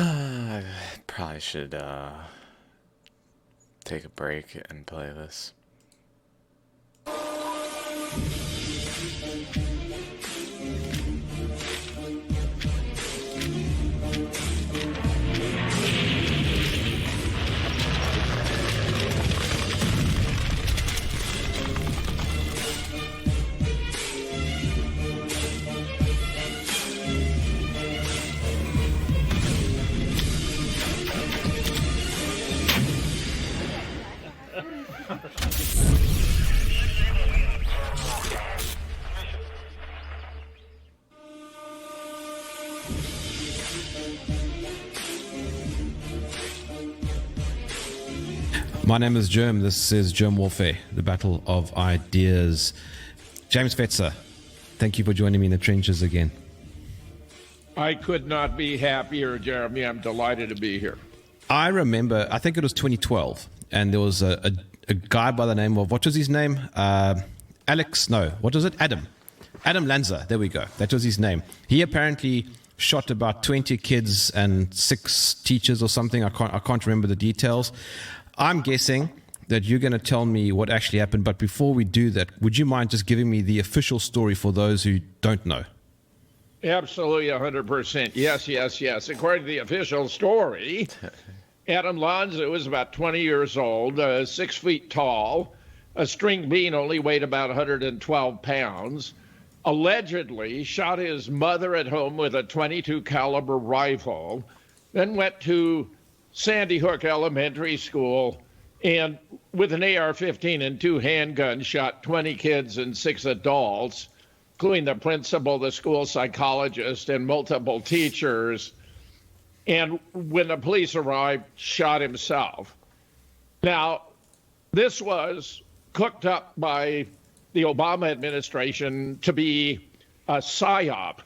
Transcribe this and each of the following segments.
I probably should take a break and play this. My name is Jerm. This is Jerm Warfare, the battle of ideas. James Fetzer, thank you for joining me in the trenches again. I could not be happier, Jeremy. I'm delighted to be here. I remember, I think it was 2012, and there was a guy by the name of, what was his name? Adam Lanza, there we go. That was his name. He apparently shot about 20 kids and 6 teachers or something. I can't remember the details. I'm guessing that you're going to tell me what actually happened, but before we do that, would you mind just giving me the official story for those who don't know? Absolutely, 100%. Yes. According to the official story, Adam Lanza was about 20 years old, 6 feet tall, a string bean, only weighed about 112 pounds, allegedly shot his mother at home with a .22 caliber rifle, then went to Sandy Hook Elementary School and with an AR-15 and 2 handguns shot 20 kids and 6 adults, including the principal, the school psychologist, and multiple teachers. And when the police arrived, shot himself. Now, this was cooked up by the Obama administration to be a psyop,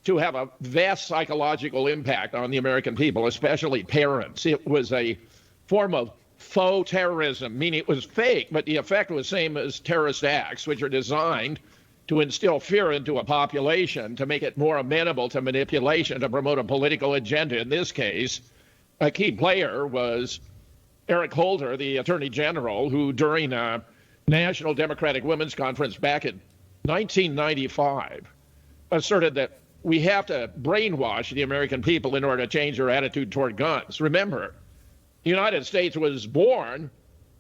to have a vast psychological impact on the American people, especially parents. It was a form of faux terrorism, meaning it was fake, but the effect was the same as terrorist acts, which are designed to instill fear into a population, to make it more amenable to manipulation, to promote a political agenda. In this case, a key player was Eric Holder, the Attorney General, who during a National Democratic Women's Conference back in 1995 asserted that we have to brainwash the American people in order to change their attitude toward guns. Remember, the United States was born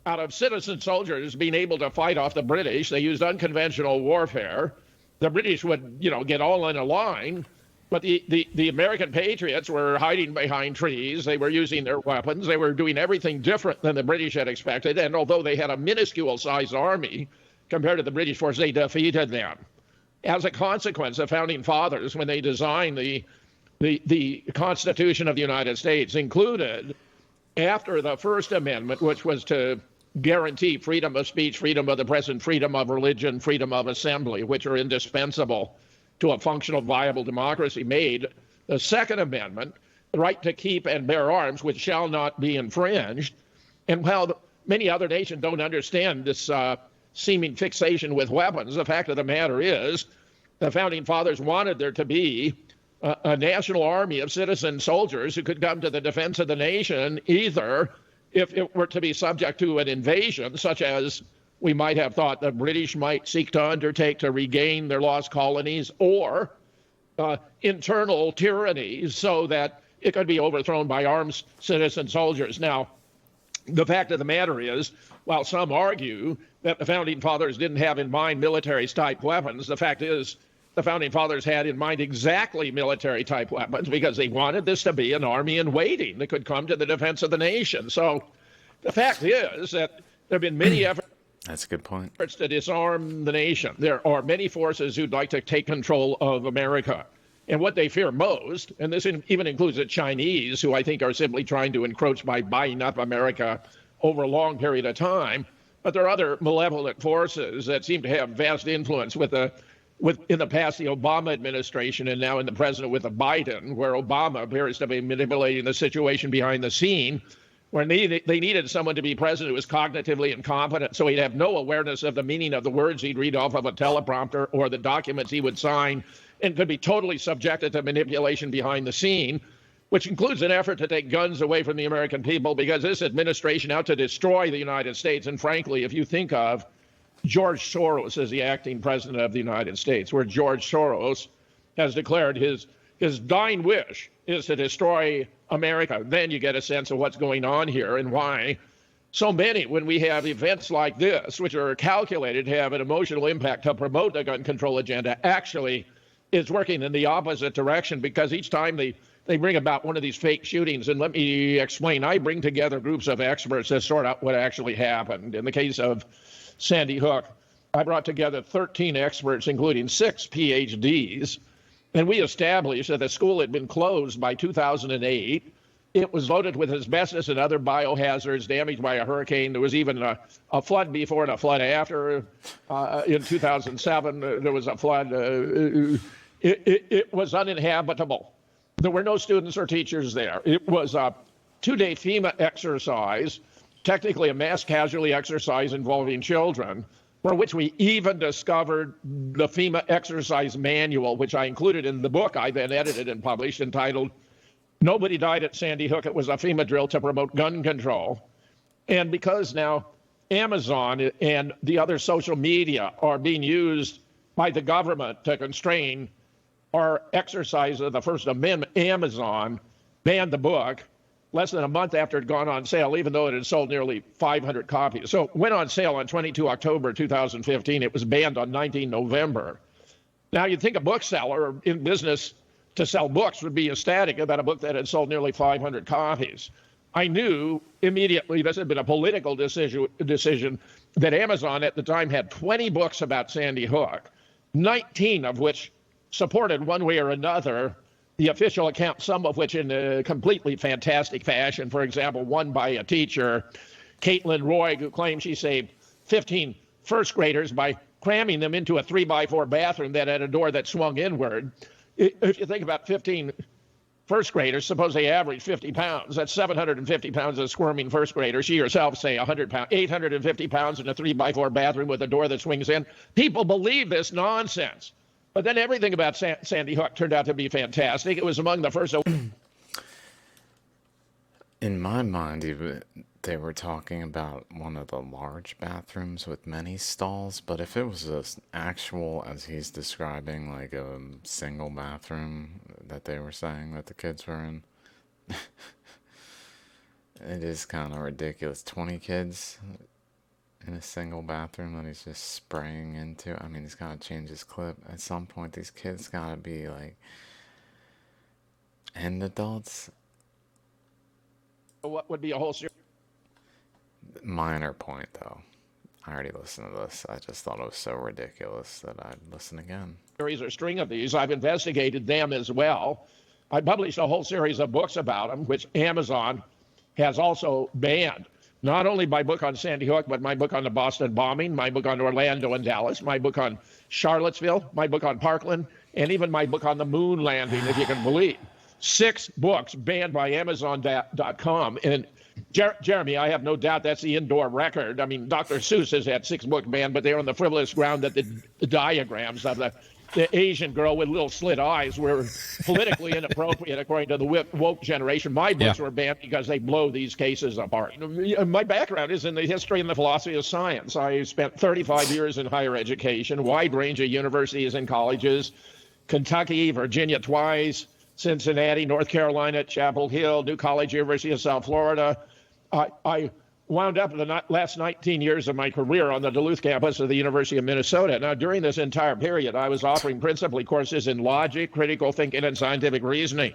out of citizen soldiers being able to fight off the British. They used unconventional warfare. The British would, get all in a line, but the American patriots were hiding behind trees. They were using their weapons. They were doing everything different than the British had expected. And although they had a minuscule-sized army compared to the British force, they defeated them. As a consequence, the Founding Fathers, when they designed the Constitution of the United States, included, after the First Amendment, which was to guarantee freedom of speech, freedom of the press, and freedom of religion, freedom of assembly, which are indispensable to a functional, viable democracy, made the Second Amendment, the right to keep and bear arms, which shall not be infringed. And while many other nations don't understand this seeming fixation with weapons, the fact of the matter is the Founding Fathers wanted there to be a national army of citizen soldiers who could come to the defense of the nation, either if it were to be subject to an invasion, such as we might have thought the British might seek to undertake to regain their lost colonies, or internal tyranny so that it could be overthrown by armed citizen soldiers. Now, the fact of the matter is, while some argue that the Founding Fathers didn't have in mind military-type weapons, the fact is the Founding Fathers had in mind exactly military-type weapons because they wanted this to be an army in waiting that could come to the defense of the nation. So the fact is that there have been many efforts. That's a good point. To disarm the nation. There are many forces who'd like to take control of America. And what they fear most, and this even includes the Chinese, who I think are simply trying to encroach by buying up America over a long period of time, but there are other malevolent forces that seem to have vast influence with in the past, the Obama administration, and now in the president with the Biden, where Obama appears to be manipulating the situation behind the scene, where they needed someone to be president who was cognitively incompetent, so he'd have no awareness of the meaning of the words he'd read off of a teleprompter or the documents he would sign, and could be totally subjected to manipulation behind the scene. which includes an effort to take guns away from the American people, because this administration out to destroy the United States. And frankly, if you think of George Soros as the acting president of the United States, where George Soros has declared his dying wish is to destroy America, then you get a sense of what's going on here and why so many, when we have events like this, which are calculated to have an emotional impact to promote the gun control agenda, actually is working in the opposite direction, because each time they bring about one of these fake shootings, and let me explain, I bring together groups of experts to sort out what actually happened. In the case of Sandy Hook, I brought together 13 experts, including 6 PhDs, and we established that the school had been closed by 2008. It was loaded with asbestos and other biohazards, damaged by a hurricane. There was even a flood before and a flood after. In 2007, there was a flood. It was uninhabitable. There were no students or teachers there. It was a 2-day FEMA exercise, technically a mass casualty exercise involving children, for which we even discovered the FEMA exercise manual, which I included in the book I then edited and published, entitled Nobody Died at Sandy Hook. It was a FEMA drill to promote gun control. And because now Amazon and the other social media are being used by the government to constrain our exercise of the First Amendment, Amazon banned the book less than a month after it had gone on sale, even though it had sold nearly 500 copies. So it went on sale on 22 October 2015. It was banned on 19 November. Now, you'd think a bookseller in business to sell books would be ecstatic about a book that had sold nearly 500 copies. I knew immediately this had been a political decision that Amazon at the time had 20 books about Sandy Hook, 19 of which supported one way or another the official account, some of which in a completely fantastic fashion. For example, one by a teacher, Caitlin Roy, who claimed she saved 15 first graders by cramming them into a 3x4 bathroom that had a door that swung inward. If you think about 15 first graders, suppose they average 50 pounds. That's 750 pounds of squirming first grader. She herself, say 100 pounds, 850 pounds in a 3x4 bathroom with a door that swings in. People believe this nonsense. But then everything about Sandy Hook turned out to be fantastic. It was among the first. In my mind, they were talking about one of the large bathrooms with many stalls, but if it was as actual as he's describing, like a single bathroom that they were saying that the kids were in, it is kind of ridiculous. 20 kids in a single bathroom that he's just spraying into. I mean, he's got to change his clip. At some point, these kids got to be like, and adults. What would be a whole series? Minor point, though. I already listened to this. I just thought it was so ridiculous that I'd listen again. Series or string of these. I've investigated them as well. I published a whole series of books about them, which Amazon has also banned. Not only my book on Sandy Hook, but my book on the Boston bombing, my book on Orlando and Dallas, my book on Charlottesville, my book on Parkland, and even my book on the moon landing, if you can believe. 6 books banned by Amazon.com. And Jeremy, I have no doubt that's the indoor record. I mean, Dr. Seuss has had 6 books banned, but they're on the frivolous ground that the diagrams of the Asian girl with little slit eyes were politically inappropriate, according to the woke generation. My books were banned because they blow these cases apart. My background is in the history and the philosophy of science. I spent 35 years in higher education, wide range of universities and colleges, Kentucky, Virginia twice, Cincinnati, North Carolina, Chapel Hill, New College, University of South Florida. I wound up in the last 19 years of my career on the Duluth campus of the University of Minnesota. Now, during this entire period, I was offering principally courses in logic, critical thinking, and scientific reasoning.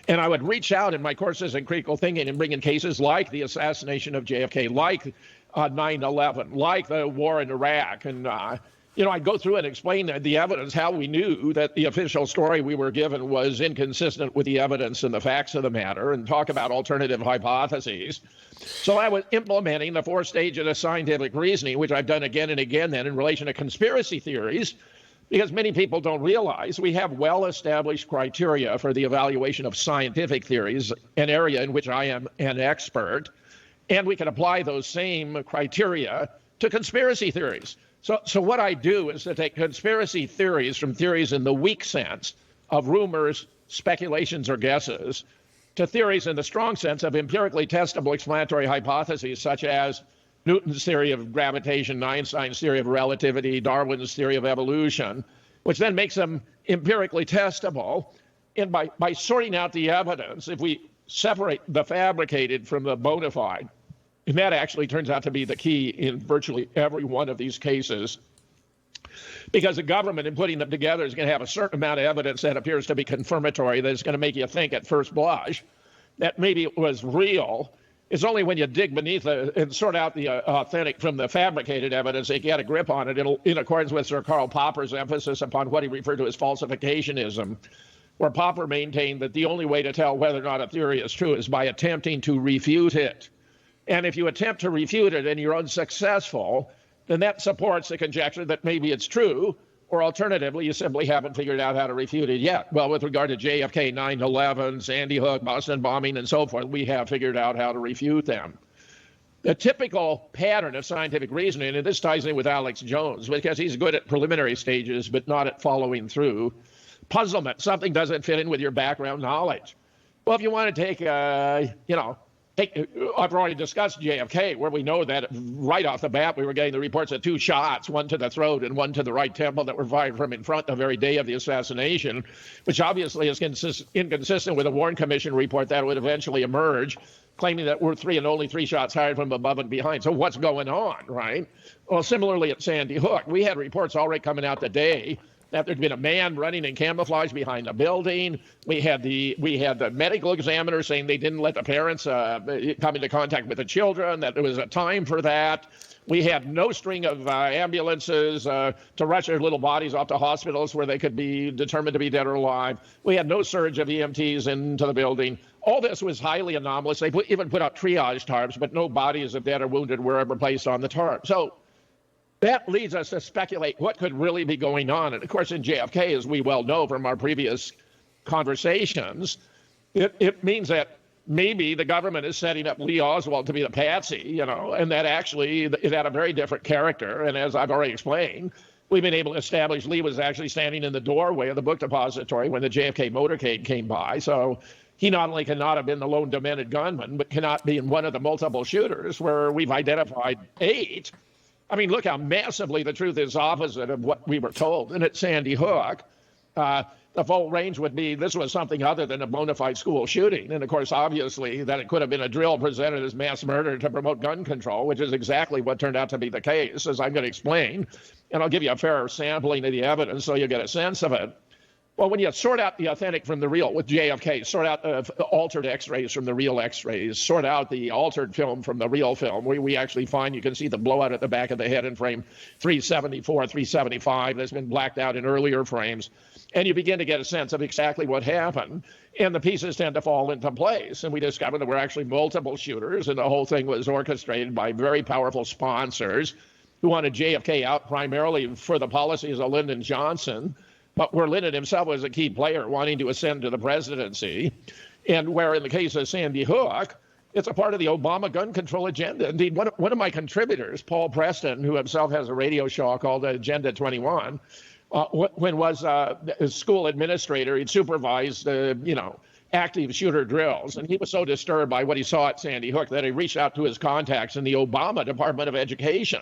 And I would reach out in my courses in critical thinking and bring in cases like the assassination of JFK, like 9/11, like the war in Iraq, and I'd go through and explain the evidence, how we knew that the official story we were given was inconsistent with the evidence and the facts of the matter, and talk about alternative hypotheses. So I was implementing the 4 stages of scientific reasoning, which I've done again and again then in relation to conspiracy theories, because many people don't realize we have well-established criteria for the evaluation of scientific theories, an area in which I am an expert, and we can apply those same criteria to conspiracy theories. So what I do is to take conspiracy theories from theories in the weak sense of rumors, speculations, or guesses to theories in the strong sense of empirically testable explanatory hypotheses, such as Newton's theory of gravitation, Einstein's theory of relativity, Darwin's theory of evolution, which then makes them empirically testable. And by sorting out the evidence, if we separate the fabricated from the bona fide, and that actually turns out to be the key in virtually every one of these cases, because the government, in putting them together, is going to have a certain amount of evidence that appears to be confirmatory, that is going to make you think at first blush that maybe it was real. It's only when you dig beneath and sort out the authentic from the fabricated evidence that you get a grip on it. It'll, in accordance with Sir Karl Popper's emphasis upon what he referred to as falsificationism, where Popper maintained that the only way to tell whether or not a theory is true is by attempting to refute it. And if you attempt to refute it and you're unsuccessful, then that supports the conjecture that maybe it's true, or alternatively, you simply haven't figured out how to refute it yet. Well, with regard to JFK, 9/11, Sandy Hook, Boston bombing, and so forth, we have figured out how to refute them. The typical pattern of scientific reasoning, and this ties in with Alex Jones, because he's good at preliminary stages, but not at following through. Puzzlement, something doesn't fit in with your background knowledge. Well, if you want to take, I've already discussed JFK, where we know that right off the bat we were getting the reports of 2 shots, one to the throat and one to the right temple, that were fired from in front the very day of the assassination, which obviously is inconsistent with a Warren Commission report that would eventually emerge, claiming that we're 3 and only 3 shots fired from above and behind. So what's going on, right? Well, similarly at Sandy Hook, we had reports already coming out today that there'd been a man running in camouflage behind a building. We had the medical examiner saying they didn't let the parents come into contact with the children, that there was a time for that. We had no string of ambulances to rush their little bodies off to hospitals where they could be determined to be dead or alive. We had no surge of EMTs into the building. All this was highly anomalous. They even put out triage tarps, but no bodies of dead or wounded were ever placed on the tarp. So that leads us to speculate what could really be going on. And of course, in JFK, as we well know from our previous conversations, it means that maybe the government is setting up Lee Oswald to be the patsy, and that actually it had a very different character. And as I've already explained, we've been able to establish Lee was actually standing in the doorway of the book depository when the JFK motorcade came by. So he not only cannot have been the lone demented gunman, but cannot be in one of the multiple shooters where we've identified 8. I mean, look how massively the truth is opposite of what we were told. And at Sandy Hook, the full range would be this was something other than a bona fide school shooting. And of course, obviously, that it could have been a drill presented as mass murder to promote gun control, which is exactly what turned out to be the case, as I'm going to explain. And I'll give you a fair sampling of the evidence so you get a sense of it. Well, when you sort out the authentic from the real with JFK, sort out the altered X-rays from the real X-rays, sort out the altered film from the real film, we actually find you can see the blowout at the back of the head in frame 374, 375 that's been blacked out in earlier frames. And you begin to get a sense of exactly what happened. And the pieces tend to fall into place. And we discovered there were actually multiple shooters, and the whole thing was orchestrated by very powerful sponsors who wanted JFK out primarily for the policies of Lyndon Johnson, but where Lyndon himself was a key player wanting to ascend to the presidency, and where in the case of Sandy Hook, it's a part of the Obama gun control agenda. Indeed, one of my contributors, Paul Preston, who himself has a radio show called Agenda 21, when was a school administrator, he'd supervised, active shooter drills. And he was so disturbed by what he saw at Sandy Hook that he reached out to his contacts in the Obama Department of Education,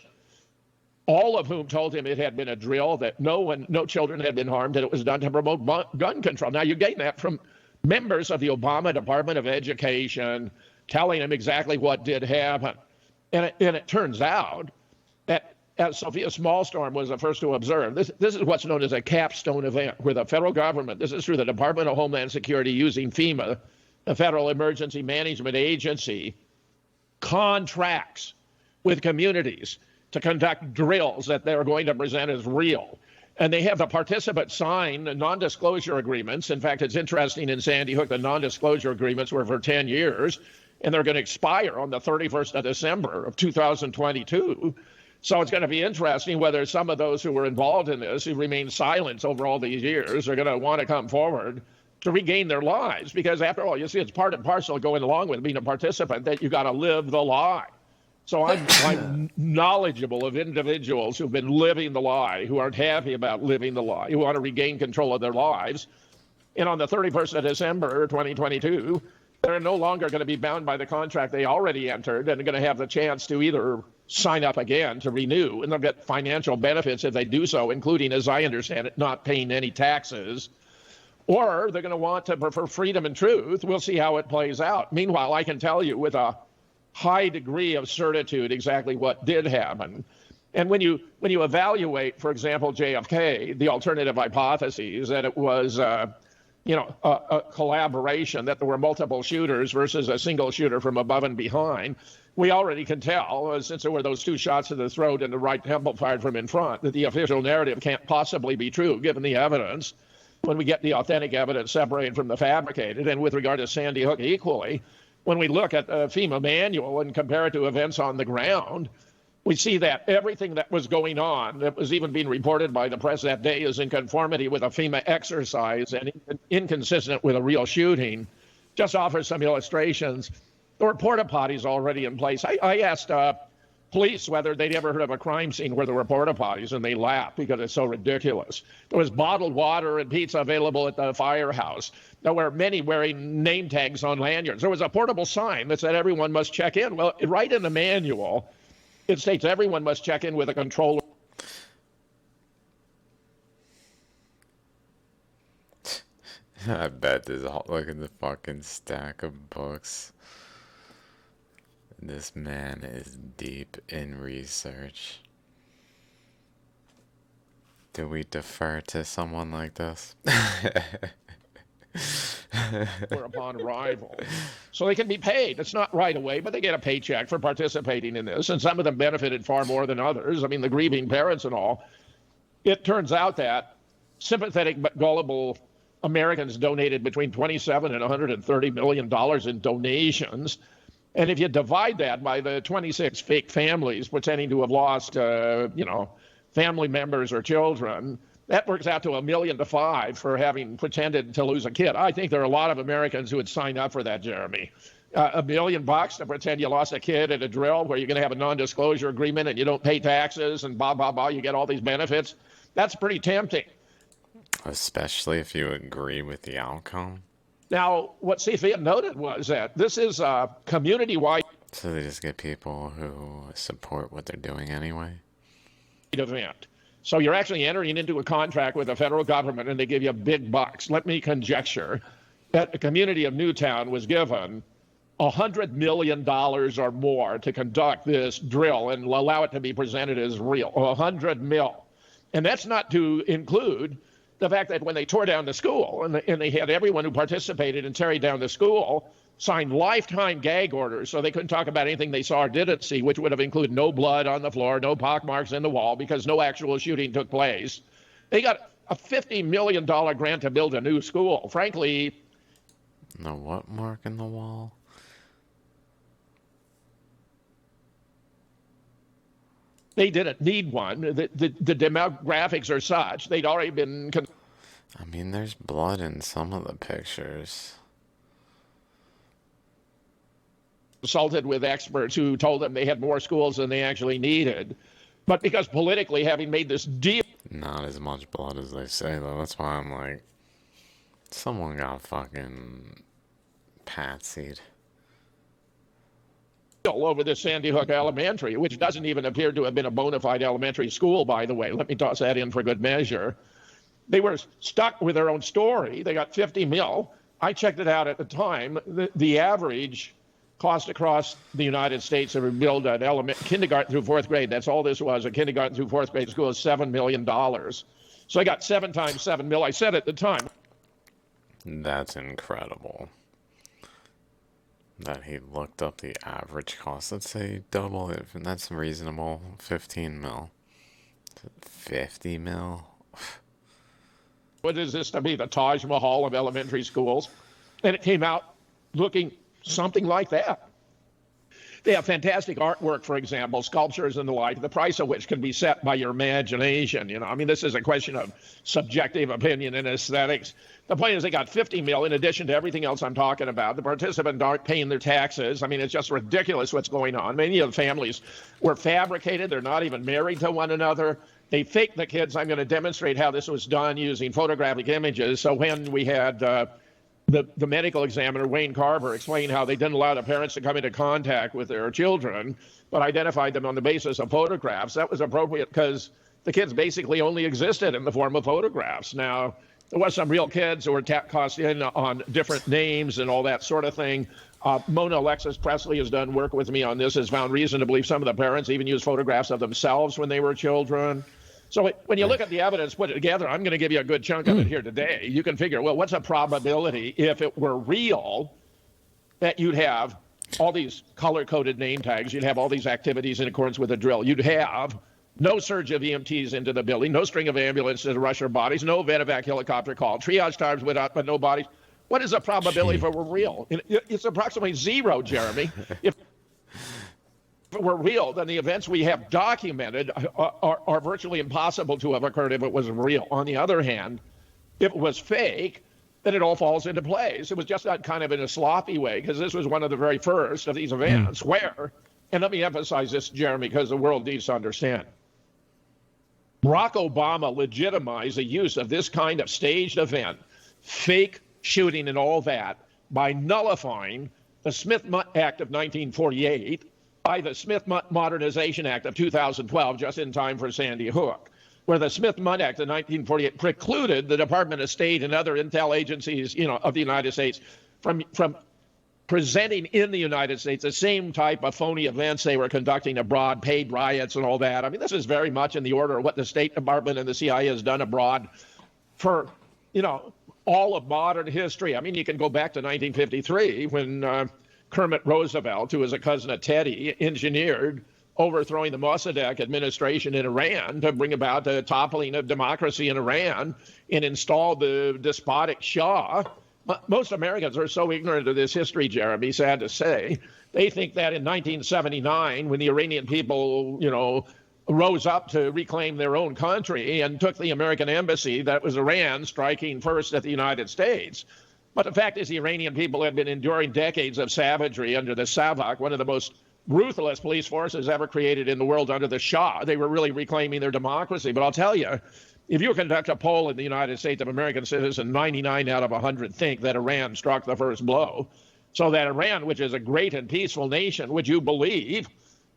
all of whom told him it had been a drill, that no children had been harmed, and it was done to promote gun control. Now, you gain that from members of the Obama Department of Education telling him exactly what did happen. And it turns out that, as Sophia Smallstorm was the first to observe, this is what's known as a capstone event, where the federal government, this is through the Department of Homeland Security using FEMA, the Federal Emergency Management Agency, contracts with communities to conduct drills that they're going to present as real. And they have the participants sign non-disclosure agreements. In fact, it's interesting in Sandy Hook, the non-disclosure agreements were for 10 years, and they're going to expire on the 31st of December of 2022. So it's going to be interesting whether some of those who were involved in this, who remained silent over all these years, are going to want to come forward to regain their lives. Because after all, you see, it's part and parcel of going along with being a participant that you got to live the lie. So I'm knowledgeable of individuals who've been living the lie, who aren't happy about living the lie, who want to regain control of their lives. And on the 31st of December 2022, they're no longer going to be bound by the contract they already entered and are going to have the chance to either sign up again to renew, and they'll get financial benefits if they do so, including, as I understand it, not paying any taxes, or they're going to want to prefer freedom and truth. We'll see how it plays out. Meanwhile, I can tell you with a high degree of certitude exactly what did happen. And when you evaluate, for example, JFK, the alternative hypotheses that it was a collaboration, that there were multiple shooters versus a single shooter from above and behind, we already can tell, since there were those 2 shots to the throat and the right temple fired from in front, that the official narrative can't possibly be true given the evidence. When we get the authentic evidence separated from the fabricated, and with regard to Sandy Hook equally, when we look at the FEMA manual and compare it to events on the ground, we see that everything that was going on, that was even being reported by the press that day, is in conformity with a FEMA exercise and inconsistent with a real shooting. Just offer some illustrations. There were porta potties already in place. I asked police whether they'd ever heard of a crime scene where there were porta potties, and they laughed because it's so ridiculous. There was bottled water and pizza available at the firehouse. There were many wearing name tags on lanyards. There was a portable sign that said everyone must check in. Well, right in the manual, it states everyone must check in with a controller. I bet this whole, look at the fucking stack of books. This man is deep in research. Do we defer to someone like this? Upon arrival. So they can be paid. It's not right away, but they get a paycheck for participating in this. And some of them benefited far more than others. I mean, the grieving parents and all. It turns out that sympathetic but gullible Americans donated between $27 and $130 million in donations. And if you divide that by the 26 fake families pretending to have lost, family members or children, that works out to $1 million to $5 million for having pretended to lose a kid. I think there are a lot of Americans who would sign up for that, Jeremy. $1 million to pretend you lost a kid at a drill where you're going to have a non-disclosure agreement and you don't pay taxes and you get all these benefits. That's pretty tempting. Especially if you agree with the outcome. Now, what CFIA noted was that this is a community-wide So they just get people who support what they're doing anyway? Event. So you're actually entering into a contract with the federal government and they give you big bucks. Let me conjecture that the community of Newtown was given $100 million or more to conduct this drill and allow it to be presented as real. 100 mil. And that's not to include the fact that when they tore down the school and they had everyone who participated in tearing down the school sign lifetime gag orders so they couldn't talk about anything they saw or didn't see, which would have included no blood on the floor, no pockmarks in the wall, because no actual shooting took place. They got a $50 million grant to build a new school. Frankly... No what mark in the wall? They didn't need one. The demographics are such. They'd already been... I mean, there's blood in some of the pictures. Consulted with experts who told them they had more schools than they actually needed. But because politically, having made this deal... Not as much blood as they say, though. That's why I'm like... Someone got fucking... patsied. Over this Sandy Hook Elementary, which doesn't even appear to have been a bona fide elementary school, by the way. Let me toss that in for good measure. They were stuck with their own story. They got 50 mil. I checked it out at the time. The average cost across the United States to rebuild an kindergarten through fourth grade, that's all this was, a kindergarten through fourth grade school, is $7 million. So I got 7 times 7 mil. I said at the time. That's incredible. That he looked up the average cost. Let's say double it, and that's reasonable. 15 mil. 50 mil? What is this to be, the Taj Mahal of elementary schools? And it came out looking something like that. They have fantastic artwork, for example, sculptures and the like, the price of which can be set by your imagination. I mean, this is a question of subjective opinion and aesthetics. The point is they got 50 mil in addition to everything else I'm talking about. The participants aren't paying their taxes. I mean, it's just ridiculous what's going on. Many of the families were fabricated. They're not even married to one another. they faked the kids. I'm going to demonstrate how this was done using photographic images. So when we had the medical examiner, Wayne Carver, explain how they didn't allow the parents to come into contact with their children, but identified them on the basis of photographs, that was appropriate because the kids basically only existed in the form of photographs. Now, there was some real kids who were cast in on different names and all that sort of thing. Mona Alexis Presley has done work with me on this, has found reason to believe some of the parents even used photographs of themselves when they were children. So when you look at the evidence, put it together, I'm going to give you a good chunk of it here today. You can figure, well, what's a probability if it were real that you'd have all these color-coded name tags, you'd have all these activities in accordance with the drill, you'd have no surge of EMTs into the building, no string of ambulances to rush their bodies, no medevac helicopter call, triage times without but no bodies. What is the probability if it were real? It's approximately zero, Jeremy. If it were real, then the events we have documented are virtually impossible to have occurred if it was real. On the other hand, if it was fake, then it all falls into place. It was just not kind of in a sloppy way, because this was one of the very first of these events where, and let me emphasize this, Jeremy, because the world needs to understand, Barack Obama legitimized the use of this kind of staged event, fake shooting and all that, by nullifying the Smith-Mutt Act of 1948 by the Smith-Mutt Modernization Act of 2012, just in time for Sandy Hook, where the Smith-Mutt Act of 1948 precluded the Department of State and other intel agencies, of the United States from presenting in the United States the same type of phony events they were conducting abroad, paid riots and all that. I mean, this is very much in the order of what the State Department and the CIA has done abroad for, all of modern history. I mean, you can go back to 1953 when Kermit Roosevelt, who was a cousin of Teddy, engineered overthrowing the Mossadegh administration in Iran to bring about the toppling of democracy in Iran and install the despotic Shah. Most Americans are so ignorant of this history, Jeremy, sad to say. They think that in 1979, when the Iranian people, rose up to reclaim their own country and took the American embassy, that was Iran striking first at the United States. But the fact is the Iranian people had been enduring decades of savagery under the Savak, one of the most ruthless police forces ever created in the world under the Shah. They were really reclaiming their democracy. But I'll tell you, if you conduct a poll in the United States of American citizens, 99 out of 100 think that Iran struck the first blow. So that Iran, which is a great and peaceful nation, would you believe,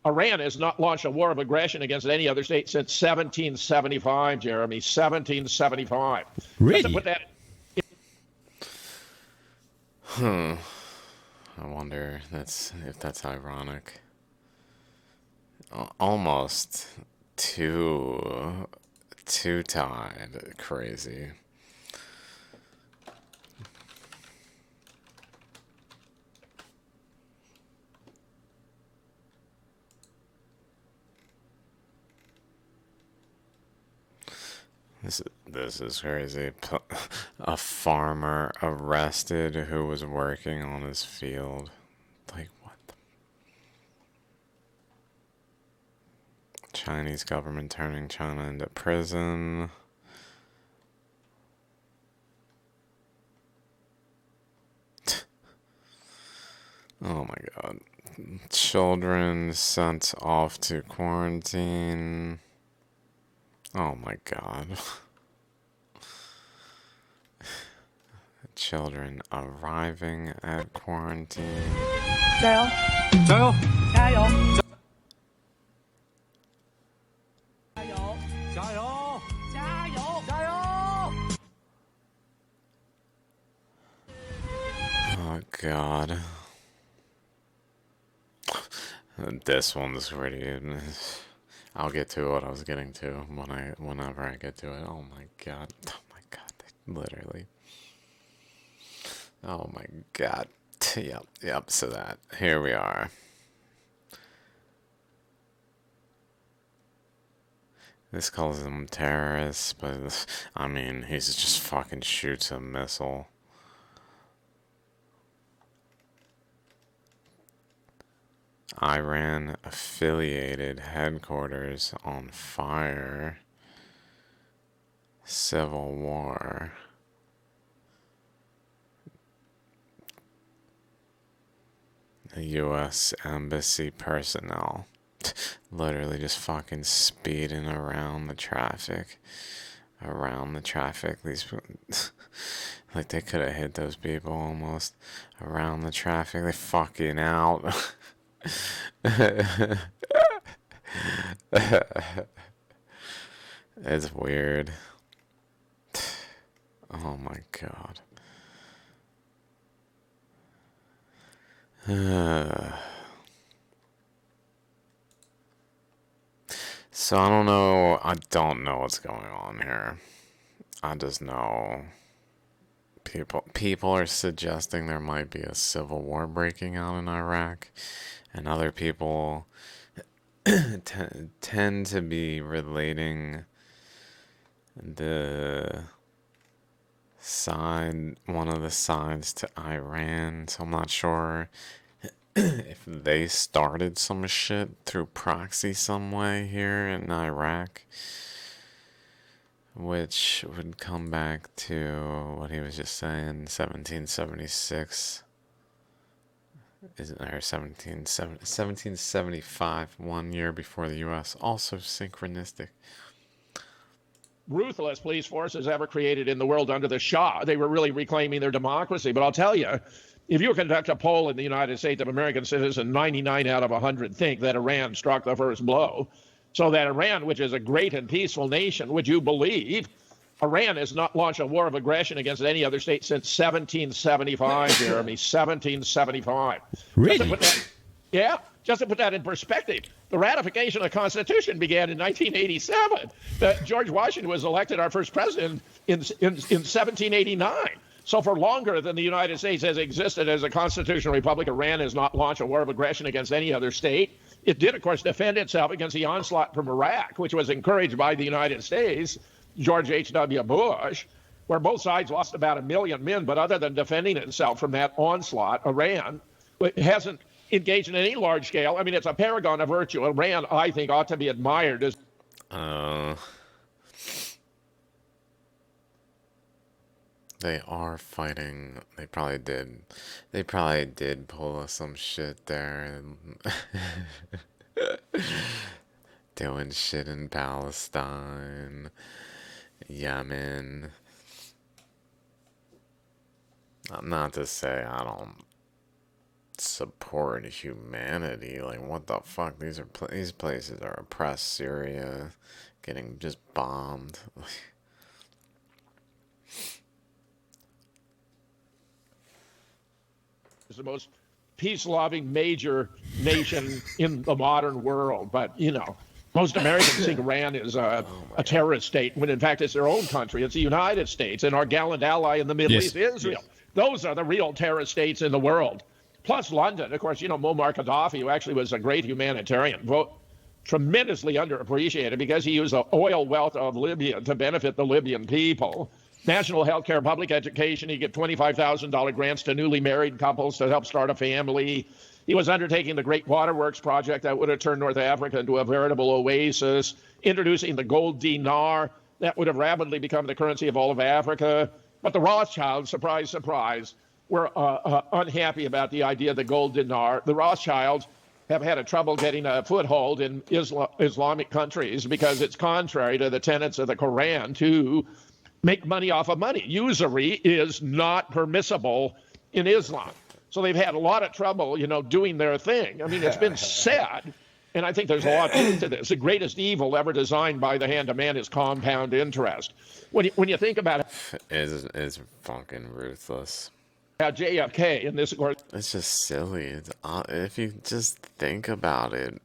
Iran has not launched a war of aggression against any other state since 1775, Jeremy, 1775. Really? Put that I wonder if that's ironic. Almost too tied. Crazy. This is crazy. A farmer arrested who was working on his field. Like, what the? Chinese government turning China into prison. Oh my God. Children sent off to quarantine. Oh my God. Children arriving at quarantine. 加油！加油！加油！加油！加油！加油！加油！ Oh God. This one's pretty. I'll get to what I was getting to whenever I get to it. Oh my God. Oh my God. Literally. Oh my God. Yep. So that here we are. This calls them terrorists, but I mean, he's just fucking shoots a missile. Iran affiliated headquarters on fire. Civil war. The U.S. Embassy personnel. Literally just fucking speeding around the traffic. These like they could have hit those people almost around the traffic. They fucking out. It's weird. Oh my god. So I don't know. I don't know what's going on here. I just know people are suggesting there might be a civil war breaking out in Iraq, and other people tend to be relating one of the sides to Iran. So I'm not sure if they started some shit through proxy some way here in Iraq, which would come back to what he was just saying, 1776, or 1775, 1 year before the U.S., also synchronistic. Ruthless police forces ever created in the world under the Shah. They were really reclaiming their democracy. But I'll tell you, if you conduct a poll in the United States of American citizens, 99 out of 100 think that Iran struck the first blow. So that Iran, which is a great and peaceful nation, would you believe, Iran has not launched a war of aggression against any other state since 1775, Jeremy, 1775. Really? Just to put that in perspective, the ratification of the Constitution began in 1987. George Washington was elected our first president in 1789. So for longer than the United States has existed as a constitutional republic, Iran has not launched a war of aggression against any other state. It did, of course, defend itself against the onslaught from Iraq, which was encouraged by the United States, George H.W. Bush, where both sides lost about 1 million men. But other than defending itself from that onslaught, Iran hasn't engaged in any large scale. I mean, it's a paragon of virtue. Iran, I think, ought to be admired as. They are fighting. They probably did pull some shit there and doing shit in Palestine, Yemen. Not to say I don't support humanity. Like, what the fuck? These places are oppressed. Syria, getting just bombed. Is the most peace-loving major nation in the modern world. But, you know, most Americans think Iran is a terrorist state, when in fact it's their own country. It's the United States and our gallant ally in the Middle East, Israel. Those are the real terrorist states in the world. Plus London. Of course, you know, Muammar Gaddafi, who actually was a great humanitarian, tremendously underappreciated because he used the oil wealth of Libya to benefit the Libyan people. National health care, public education. He gave $25,000 grants to newly married couples to help start a family. He was undertaking the Great Waterworks project that would have turned North Africa into a veritable oasis, introducing the gold dinar that would have rapidly become the currency of all of Africa. But the Rothschilds, surprise, surprise, were unhappy about the idea of the gold dinar. The Rothschilds have had a trouble getting a foothold in Islamic countries because it's contrary to the tenets of the Quran to make money off of money. Usury is not permissible in Islam. So they've had a lot of trouble, you know, doing their thing. I mean, it's been said, and I think there's a lot to this. The greatest evil ever designed by the hand of man is compound interest. When you think about it, is fucking ruthless. JFK in this, of course, It's just silly. If you just think about it,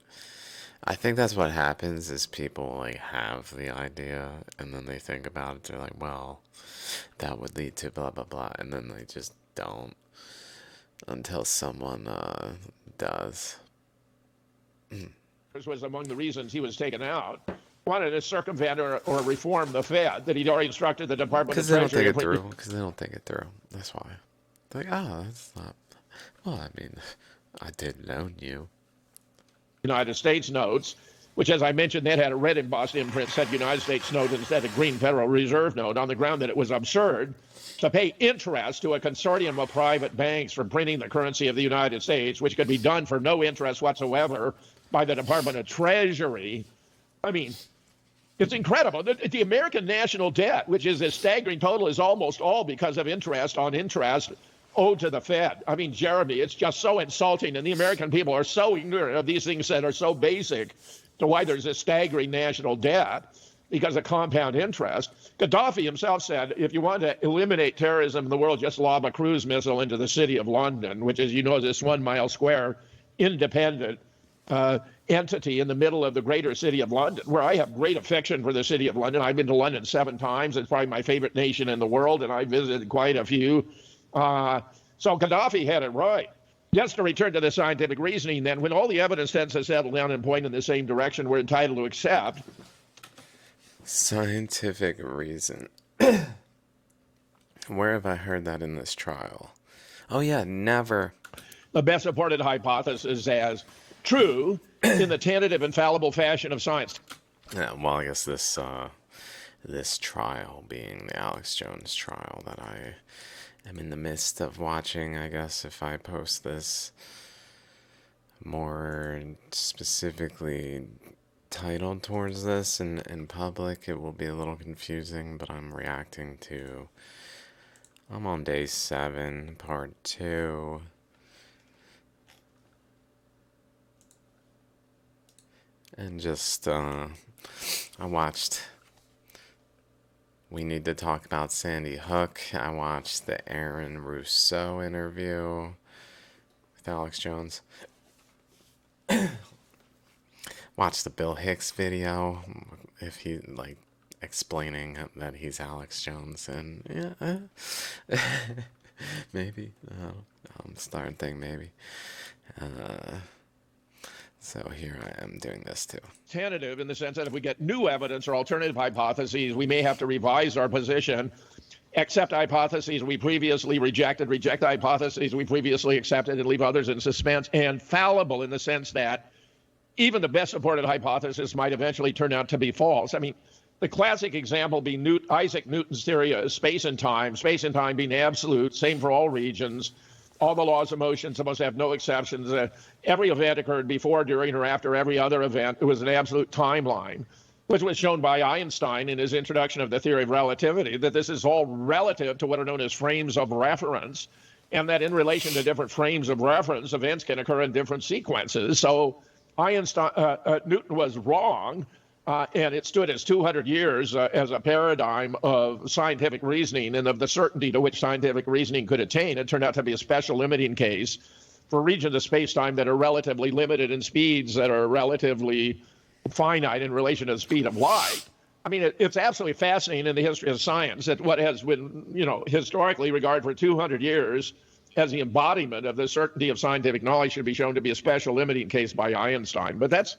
I think that's what happens is people like have the idea and then they think about it. They're like, well, that would lead to blah, blah, blah. And then they just don't until someone does. was among the reasons he was taken out. Wanted to circumvent or reform the Fed that he'd already instructed the Department of Because they don't Treasury. think it through. Because they don't think it through. That's why. They're like, oh, that's not. Well, I mean, I did loan you. United States notes, which, as I mentioned, that had a red embossed imprint, said United States note instead of green Federal Reserve note, on the ground that it was absurd to pay interest to a consortium of private banks for printing the currency of the United States, which could be done for no interest whatsoever by the Department of Treasury. I mean, it's incredible. The American national debt, which is a staggering total, is almost all because of interest on interest owed to the Fed. I mean, Jeremy, it's just so insulting, and the American people are so ignorant of these things that are so basic to why there's a staggering national debt because of compound interest. Gaddafi himself said, if you want to eliminate terrorism in the world, just lob a cruise missile into the city of London, which is, this 1 mile square independent entity in the middle of the greater city of London, where I have great affection for the city of London. I've been to London 7 times. It's probably my favorite nation in the world, and I visited quite a few. So Gaddafi had it right. Just to return to the scientific reasoning, then, when all the evidence tends to settle down and point in the same direction, we're entitled to accept. Scientific reason. Where have I heard that in this trial? Oh, yeah, never. The best supported hypothesis as true in the tentative and fallible fashion of science. Yeah, well, I guess this trial being the Alex Jones trial that I am in the midst of watching, I guess if I post this more specifically titled towards this in public, it will be a little confusing, but I'm on day 7, part 2. And just, I watched We Need to Talk About Sandy Hook. I watched the Aaron Rousseau interview with Alex Jones. Watched the Bill Hicks video, if he, explaining that he's Alex Jones. And, yeah, maybe. Starting thing, maybe. So here I am doing this too. Tentative in the sense that if we get new evidence or alternative hypotheses, we may have to revise our position, accept hypotheses we previously rejected, reject hypotheses we previously accepted, and leave others in suspense, and fallible in the sense that even the best supported hypothesis might eventually turn out to be false. I mean, the classic example being Isaac Newton's theory of space and time being absolute, same for all regions. All the laws of motion supposed to have no exceptions. Every event occurred before, during, or after every other event. It was an absolute timeline, which was shown by Einstein in his introduction of the theory of relativity, that this is all relative to what are known as frames of reference, and that in relation to different frames of reference, events can occur in different sequences. So Newton was wrong. And it stood as 200 years as a paradigm of scientific reasoning and of the certainty to which scientific reasoning could attain. It turned out to be a special limiting case for regions of space-time that are relatively limited in speeds that are relatively finite in relation to the speed of light. I mean, it's absolutely fascinating in the history of science that what has been, historically regarded for 200 years as the embodiment of the certainty of scientific knowledge should be shown to be a special limiting case by Einstein. But that's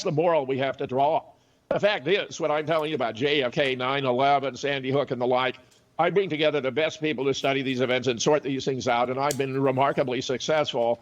the moral we have to draw. The fact is, what I'm telling you about JFK, 9/11, Sandy Hook, and the like, I bring together the best people to study these events and sort these things out, and I've been remarkably successful.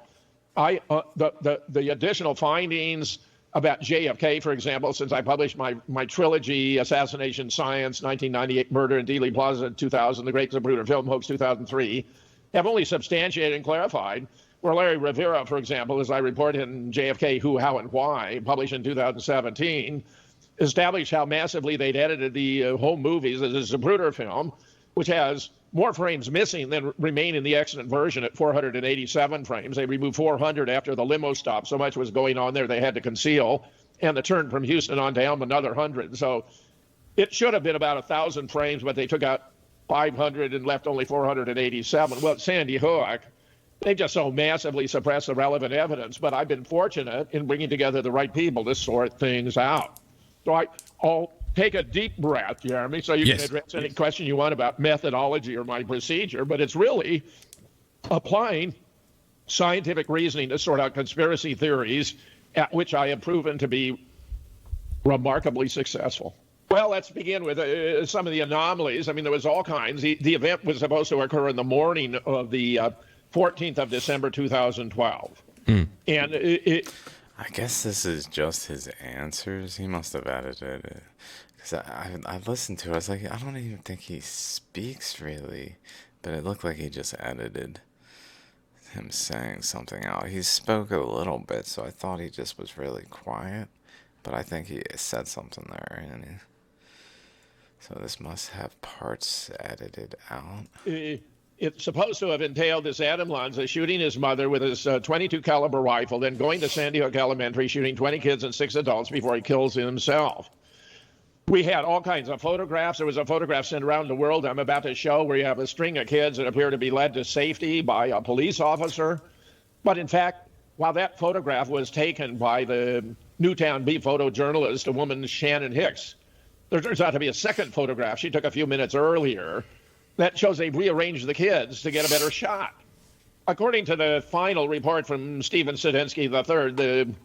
The additional findings about JFK, for example, since I published my trilogy, Assassination Science, 1998, Murder in Dealey Plaza, 2000, The Great Zapruder Film Hoax, 2003, have only substantiated and clarified. Where Larry Rivera, for example, as I report in JFK, Who, How, and Why, published in 2017, established how massively they'd edited the home movies as a Zapruder film, which has more frames missing than remain in the extant version at 487 frames. They removed 400 after the limo stop. So much was going on there they had to conceal. And the turn from Houston on down, another 100. So it should have been about 1,000 frames, but they took out 500 and left only 487. Well, at Sandy Hook, they just so massively suppressed the relevant evidence. But I've been fortunate in bringing together the right people to sort things out. So I'll take a deep breath, Jeremy, so you can address any question you want about methodology or my procedure, but it's really applying scientific reasoning to sort out conspiracy theories, at which I have proven to be remarkably successful. Well, let's begin with some of the anomalies. I mean, there was all kinds. The event was supposed to occur in the morning of the 14th of December, 2012. And I guess this is just his answers. He must have edited it. Because I listened to it. I was like, I don't even think he speaks really. But it looked like he just edited. him saying something out. He spoke a little bit, so I thought he just was really quiet. But I think he said something there. So this must have parts edited out. It's supposed to have entailed this Adam Lanza shooting his mother with his .22 caliber rifle, then going to Sandy Hook Elementary, shooting 20 kids and 6 adults before he kills himself. We had all kinds of photographs. There was a photograph sent around the world I'm about to show where you have a string of kids that appear to be led to safety by a police officer. But in fact, while that photograph was taken by the Newtown Bee photojournalist, a woman, Shannon Hicks, there turns out to be a second photograph she took a few minutes earlier that shows they rearranged the kids to get a better shot. According to the final report from Stephen Sedinsky III,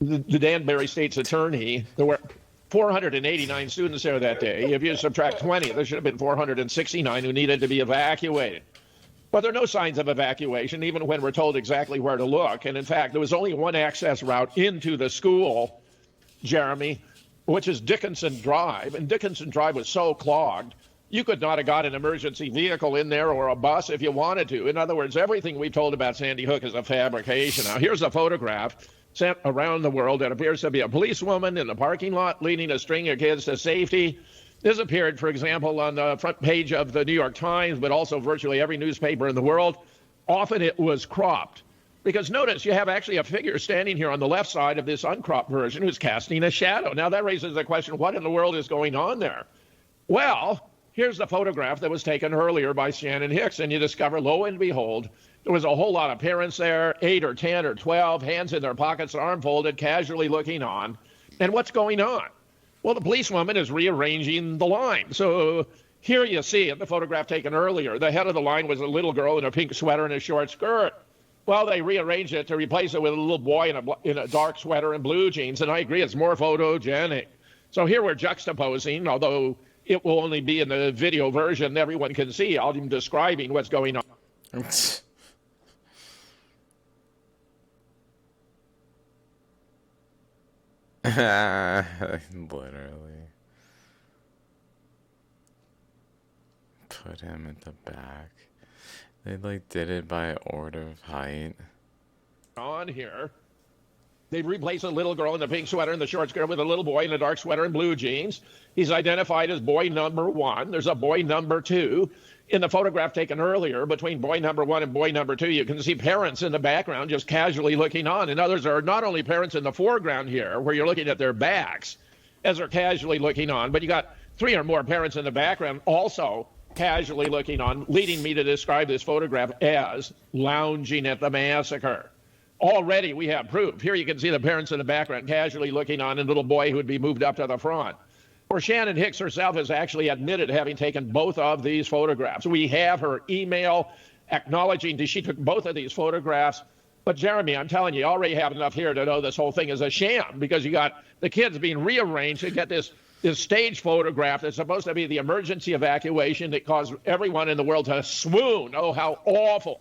the Danbury State's attorney, there were 489 students there that day. If you subtract 20, there should have been 469 who needed to be evacuated. But there are no signs of evacuation, even when we're told exactly where to look. And in fact, there was only one access route into the school, Jeremy, which is Dickinson Drive. And Dickinson Drive was so clogged, you could not have got an emergency vehicle in there or a bus if you wanted to. In other words, everything we've told about Sandy Hook is a fabrication. Now, here's a photograph sent around the world that appears to be a policewoman in the parking lot leading a string of kids to safety. This appeared, for example, on the front page of the New York Times, but also virtually every newspaper in the world. Often it was cropped. Because notice, you have actually a figure standing here on the left side of this uncropped version who's casting a shadow. Now, that raises the question, what in the world is going on there? Well, here's the photograph that was taken earlier by Shannon Hicks, and you discover, lo and behold, there was a whole lot of parents there, 8 or 10 or 12, hands in their pockets, arm folded, casually looking on. And what's going on? Well, the policewoman is rearranging the line. So here you see it, the photograph taken earlier. The head of the line was a little girl in a pink sweater and a short skirt. Well, they rearranged it to replace it with a little boy in a dark sweater and blue jeans, and I agree, it's more photogenic. So here we're juxtaposing, although it will only be in the video version everyone can see. I'm describing what's going on. Literally. Put him at the back. They like did it by order of height. On here, they replaced a little girl in the pink sweater and the short skirt with a little boy in a dark sweater and blue jeans. He's identified as boy number 1. There's a boy number 2. In the photograph taken earlier, between boy number 1 and boy number 2, you can see parents in the background just casually looking on. And others are not only parents in the foreground here, where you're looking at their backs as they're casually looking on, but you got 3 or more parents in the background also casually looking on, leading me to describe this photograph as lounging at the massacre. Already we have proof. Here you can see the parents in the background casually looking on, and a little boy who would be moved up to the front. Or Shannon Hicks herself has actually admitted having taken both of these photographs. We have her email acknowledging that she took both of these photographs. But Jeremy, I'm telling you already have enough here to know this whole thing is a sham, because you got the kids being rearranged to get this stage photograph that's supposed to be the emergency evacuation that caused everyone in the world to swoon. Oh, how awful.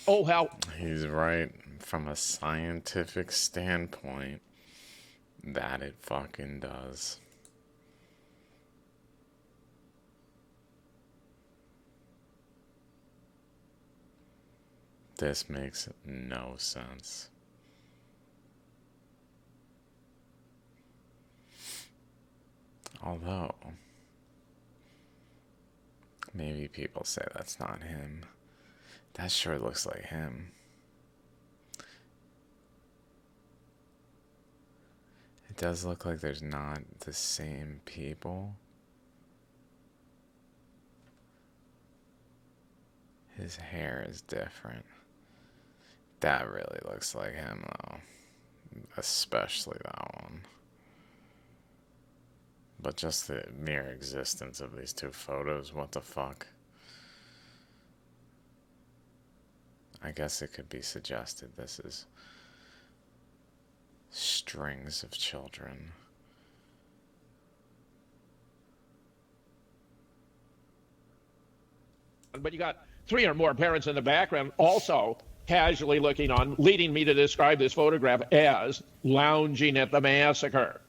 Oh, how... He's right. From a scientific standpoint, that it fucking does. This makes no sense. Although, maybe people say that's not him. That sure looks like him. It does look like there's not the same people. His hair is different. That really looks like him, though. Especially that one. But just the mere existence of these 2 photos, what the fuck? I guess it could be suggested this is strings of children. But you got 3 or more parents in the background also casually looking on, leading me to describe this photograph as lounging at the massacre.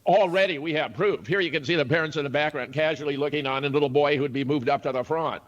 Already we have proof. Here you can see the parents in the background casually looking on, and a little boy who would be moved up to the front.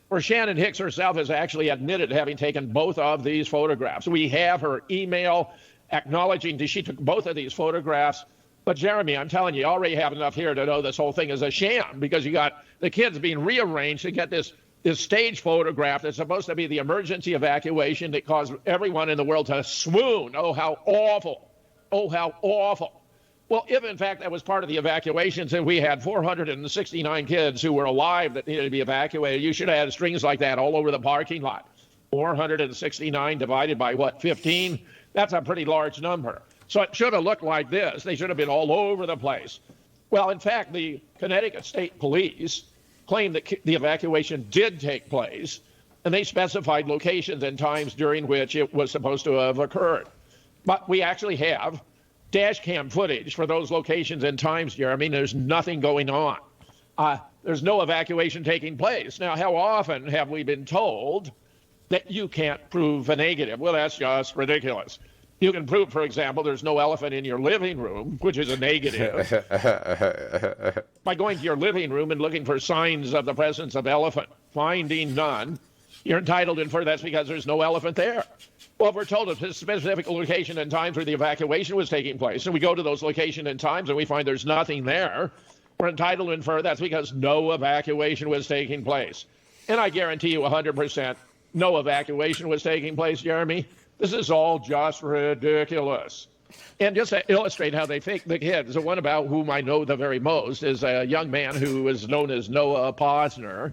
where Shannon Hicks herself has actually admitted having taken both of these photographs. We have her email acknowledging that she took both of these photographs. But Jeremy, I'm telling you, you already have enough here to know this whole thing is a sham, because you got the kids being rearranged to get this stage photograph that's supposed to be the emergency evacuation that caused everyone in the world to swoon. Oh, how awful. Oh, how awful. Well, if in fact that was part of the evacuations and we had 469 kids who were alive that needed to be evacuated, you should have had strings like that all over the parking lot. 469 divided by what, 15? That's a pretty large number. So it should have looked like this. They should have been all over the place. Well, in fact, the Connecticut State Police claimed that the evacuation did take place, and they specified locations and times during which it was supposed to have occurred. But we actually have dash cam footage for those locations and times, Jeremy. There's nothing going on. There's no evacuation taking place. Now, how often have we been told that you can't prove a negative? Well, that's just ridiculous. You can prove, for example, there's no elephant in your living room, which is a negative, by going to your living room and looking for signs of the presence of elephant. Finding none, you're entitled to infer that's because there's no elephant there. Well, if we're told a specific location and times where the evacuation was taking place, and we go to those locations and times and we find there's nothing there, we're entitled to infer that's because no evacuation was taking place. And I guarantee you 100% no evacuation was taking place, Jeremy. This is all just ridiculous. And just to illustrate how they fake the kids, the one about whom I know the very most is a young man who is known as Noah Posner,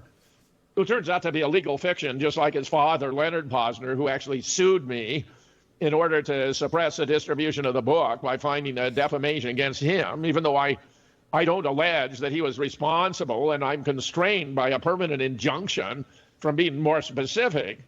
who turns out to be a legal fiction, just like his father, Leonard Posner, who actually sued me in order to suppress the distribution of the book by finding a defamation against him, even though I don't allege that he was responsible, and I'm constrained by a permanent injunction from being more specific.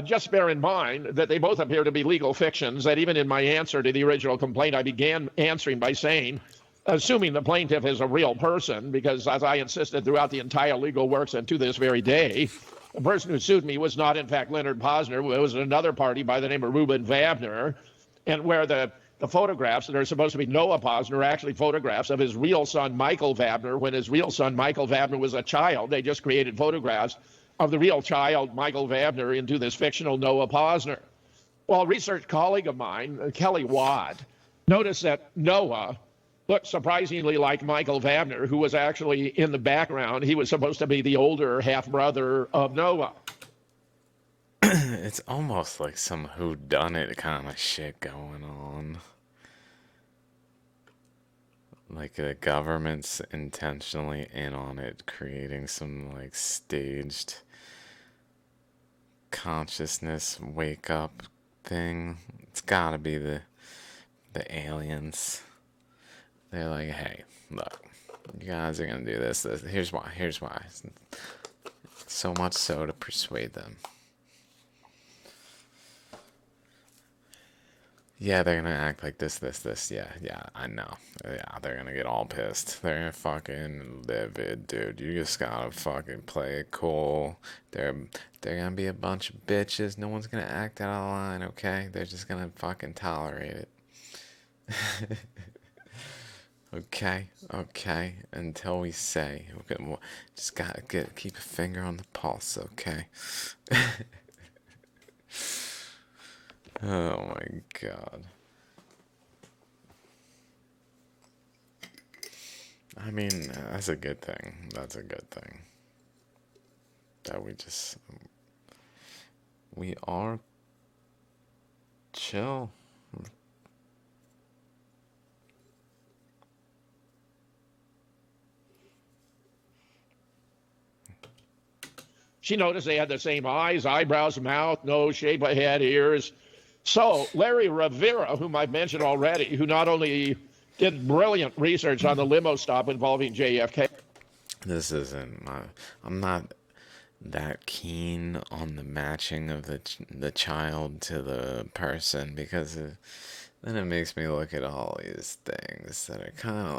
Just bear in mind that they both appear to be legal fictions, that even in my answer to the original complaint, I began answering by saying, assuming the plaintiff is a real person, because as I insisted throughout the entire legal works and to this very day, the person who sued me was not, in fact, Leonard Posner. It was another party by the name of Reuben Vabner, and where the photographs that are supposed to be Noah Posner are actually photographs of his real son, Michael Vabner, when his real son, Michael Vabner, was a child. They just created photographs of the real child, Michael Vabner, into this fictional Noah Posner. Well, a research colleague of mine, Kelly Watt, noticed that Noah looked surprisingly like Michael Vabner, who was actually in the background. He was supposed to be the older half-brother of Noah. It's almost like some whodunit kind of shit going on. Like the government's intentionally in on it, creating some like staged consciousness wake up thing. It's gotta be the aliens. They're like, hey, look, you guys are gonna do this. Here's why. So much so to persuade them. Yeah, they're gonna act like this. Yeah, I know. Yeah, they're gonna get all pissed. They're gonna fucking livid, dude. You just gotta fucking play it cool. They're gonna be a bunch of bitches. No one's gonna act out of line, okay? They're just gonna fucking tolerate it. Okay, until we say. Okay, just gotta keep a finger on the pulse, okay? Oh my god. I mean, that's a good thing. That we are chill. She noticed they had the same eyes, eyebrows, mouth, nose, shape of head, ears. So Larry Rivera, whom I've mentioned already, who not only did brilliant research on the limo stop involving JFK. This isn't. I'm not that keen on the matching of the child to the person, because then it makes me look at all these things that are kind of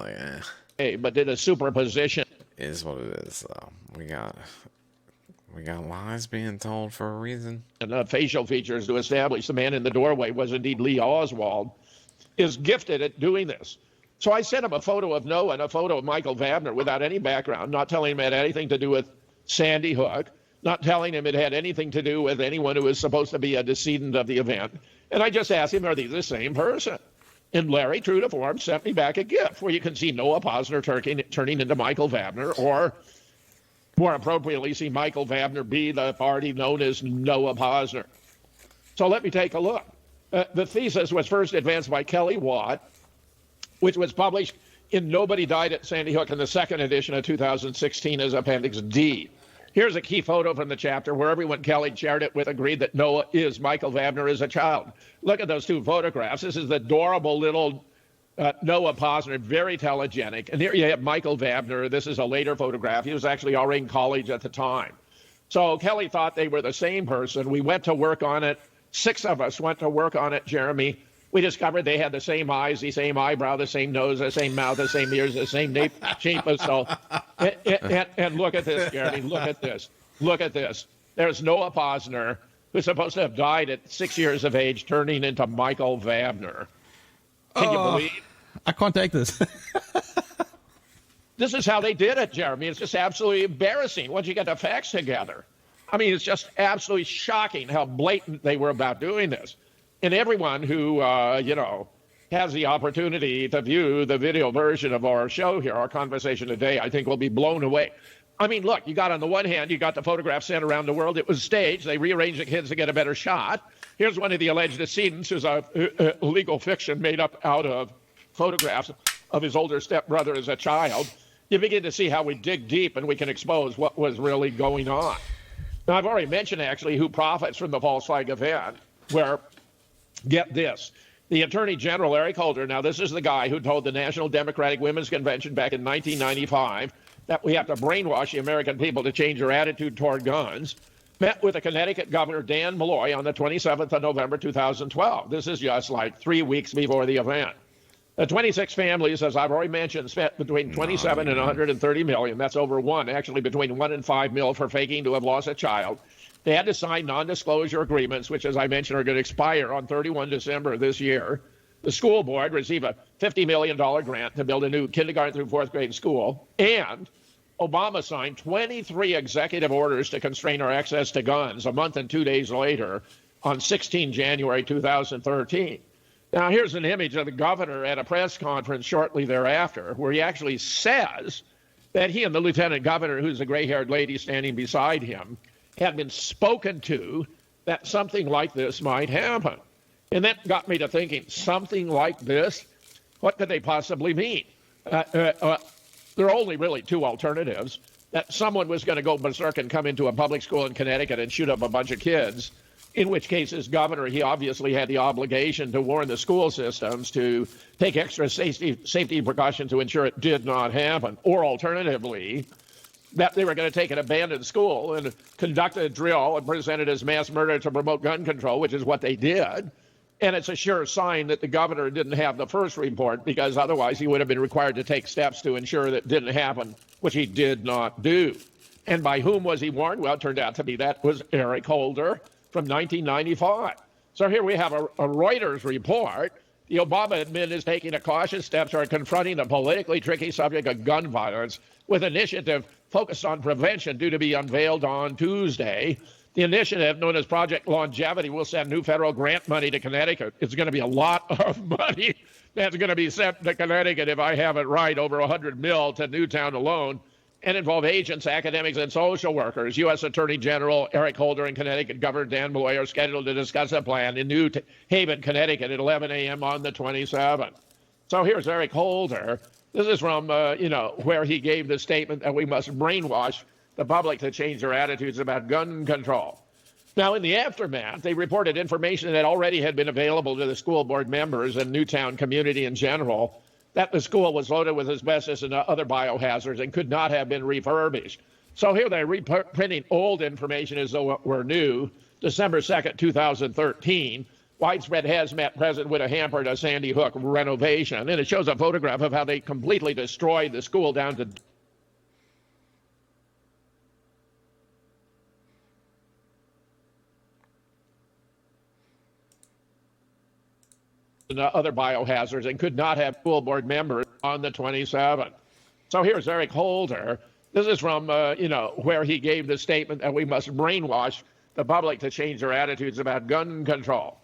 like, But did a superposition. Is what it is, though. We got lies being told for a reason. And facial features to establish the man in the doorway was indeed Lee Oswald, is gifted at doing this. So I sent him a photo of Noah and a photo of Michael Vabner without any background, not telling him it had anything to do with Sandy Hook. not telling him it had anything to do with anyone who was supposed to be a decedent of the event. And I just asked him, are these the same person? And Larry, true to form, sent me back a GIF where you can see Noah Posner turning into Michael Vabner, or more appropriately, see Michael Vabner be the party known as Noah Posner. So let me take a look. The thesis was first advanced by Kelly Watt, which was published in Nobody Died at Sandy Hook in the second edition of 2016 as Appendix D. Here's a key photo from the chapter where everyone Kelly shared it with agreed that Noah is Michael Vabner as a child. Look at those two photographs. This is the adorable little Noah Posner, very telegenic. And here you have Michael Vabner. This is a later photograph. He was actually already in college at the time. So Kelly thought they were the same person. We went to work on it. 6 of us went to work on it, Jeremy. We discovered they had the same eyes, the same eyebrow, the same nose, the same mouth, the same ears, the same shape of skull. And look at this, Jeremy. Look at this. Look at this. There's Noah Posner, who's supposed to have died at 6 years of age, turning into Michael Vabner. Can you believe? I can't take this. This is how they did it, Jeremy. It's just absolutely embarrassing once you get the facts together. I mean, it's just absolutely shocking how blatant they were about doing this. And everyone who, has the opportunity to view the video version of our show here, our conversation today, I think will be blown away. I mean, look, you got on the one hand, you got the photograph sent around the world. It was staged. They rearranged the kids to get a better shot. Here's one of the alleged decedents who's a legal fiction made up out of photographs of his older stepbrother as a child. You begin to see how we dig deep and we can expose what was really going on. Now, I've already mentioned, actually, who profits from the false flag event, where, get this, the Attorney General, Eric Holder, now this is the guy who told the National Democratic Women's Convention back in 1995 that we have to brainwash the American people to change their attitude toward guns, met with the Connecticut Governor Dan Malloy on the 27th of November 2012. This is just like 3 weeks before the event. The 26 families, as I've already mentioned, spent between 27 and 130 million. That's over between 1 and 5 mil for faking to have lost a child. They had to sign non-disclosure agreements, which, as I mentioned, are going to expire on 31 December this year. The school board received a $50 million grant to build a new kindergarten through 4th grade school. And Obama signed 23 executive orders to constrain our access to guns a month and 2 days later on 16 January 2013. Now, here's an image of the governor at a press conference shortly thereafter, where he actually says that he and the lieutenant governor, who's a gray-haired lady standing beside him, had been spoken to that something like this might happen. And that got me to thinking, something like this? What could they possibly mean? There are only really 2 alternatives. That someone was going to go berserk and come into a public school in Connecticut and shoot up a bunch of kids, in which case, as governor, he obviously had the obligation to warn the school systems to take extra safety precautions to ensure it did not happen. Or alternatively, that they were going to take an abandoned school and conduct a drill and present it as mass murder to promote gun control, which is what they did. And it's a sure sign that the governor didn't have the first report, because otherwise he would have been required to take steps to ensure that it didn't happen, which he did not do. And by whom was he warned? Well, it turned out to be that was Eric Holder from 1995. So here we have a Reuters report. The Obama admin is taking a cautious step toward confronting the politically tricky subject of gun violence with initiative focused on prevention due to be unveiled on Tuesday. The initiative, known as Project Longevity, will send new federal grant money to Connecticut. It's going to be a lot of money that's going to be sent to Connecticut, if I have it right, over 100 mil to Newtown alone, and involve agents, academics, and social workers. U.S. Attorney General Eric Holder and Connecticut Governor Dan Malloy are scheduled to discuss a plan in New Haven, Connecticut at 11 a.m. on the 27th. So here's Eric Holder. This is from, where he gave the statement that we must brainwash the public to change their attitudes about gun control. Now, in the aftermath, they reported information that already had been available to the school board members and Newtown community in general, that the school was loaded with asbestos and other biohazards and could not have been refurbished. So here they're reprinting old information as though it were new. December 2nd, 2013, widespread hazmat present would have hampered a Sandy Hook renovation. And it shows a photograph of how they completely destroyed the school down to and other biohazards and could not have school board members on the 27th. So here's Eric Holder. This is from, where he gave the statement that we must brainwash the public to change their attitudes about gun control.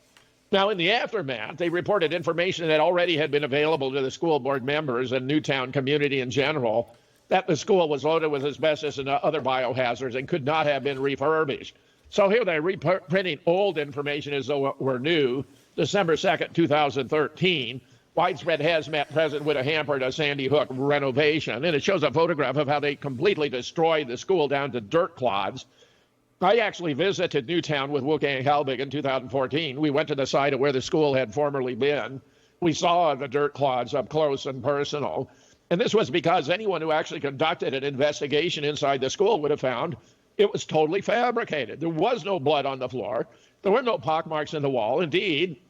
Now, in the aftermath, they reported information that already had been available to the school board members and Newtown community in general, that the school was loaded with asbestos and other biohazards and could not have been refurbished. So here they're reprinting old information as though it were new. December 2nd, 2013, widespread hazmat present would have hampered a Sandy Hook renovation. And it shows a photograph of how they completely destroyed the school down to dirt clods. I actually visited Newtown with Wolfgang Halbig in 2014. We went to the site of where the school had formerly been. We saw the dirt clods up close and personal. And this was because anyone who actually conducted an investigation inside the school would have found it was totally fabricated. There was no blood on the floor. There were no pockmarks in the wall. Indeed,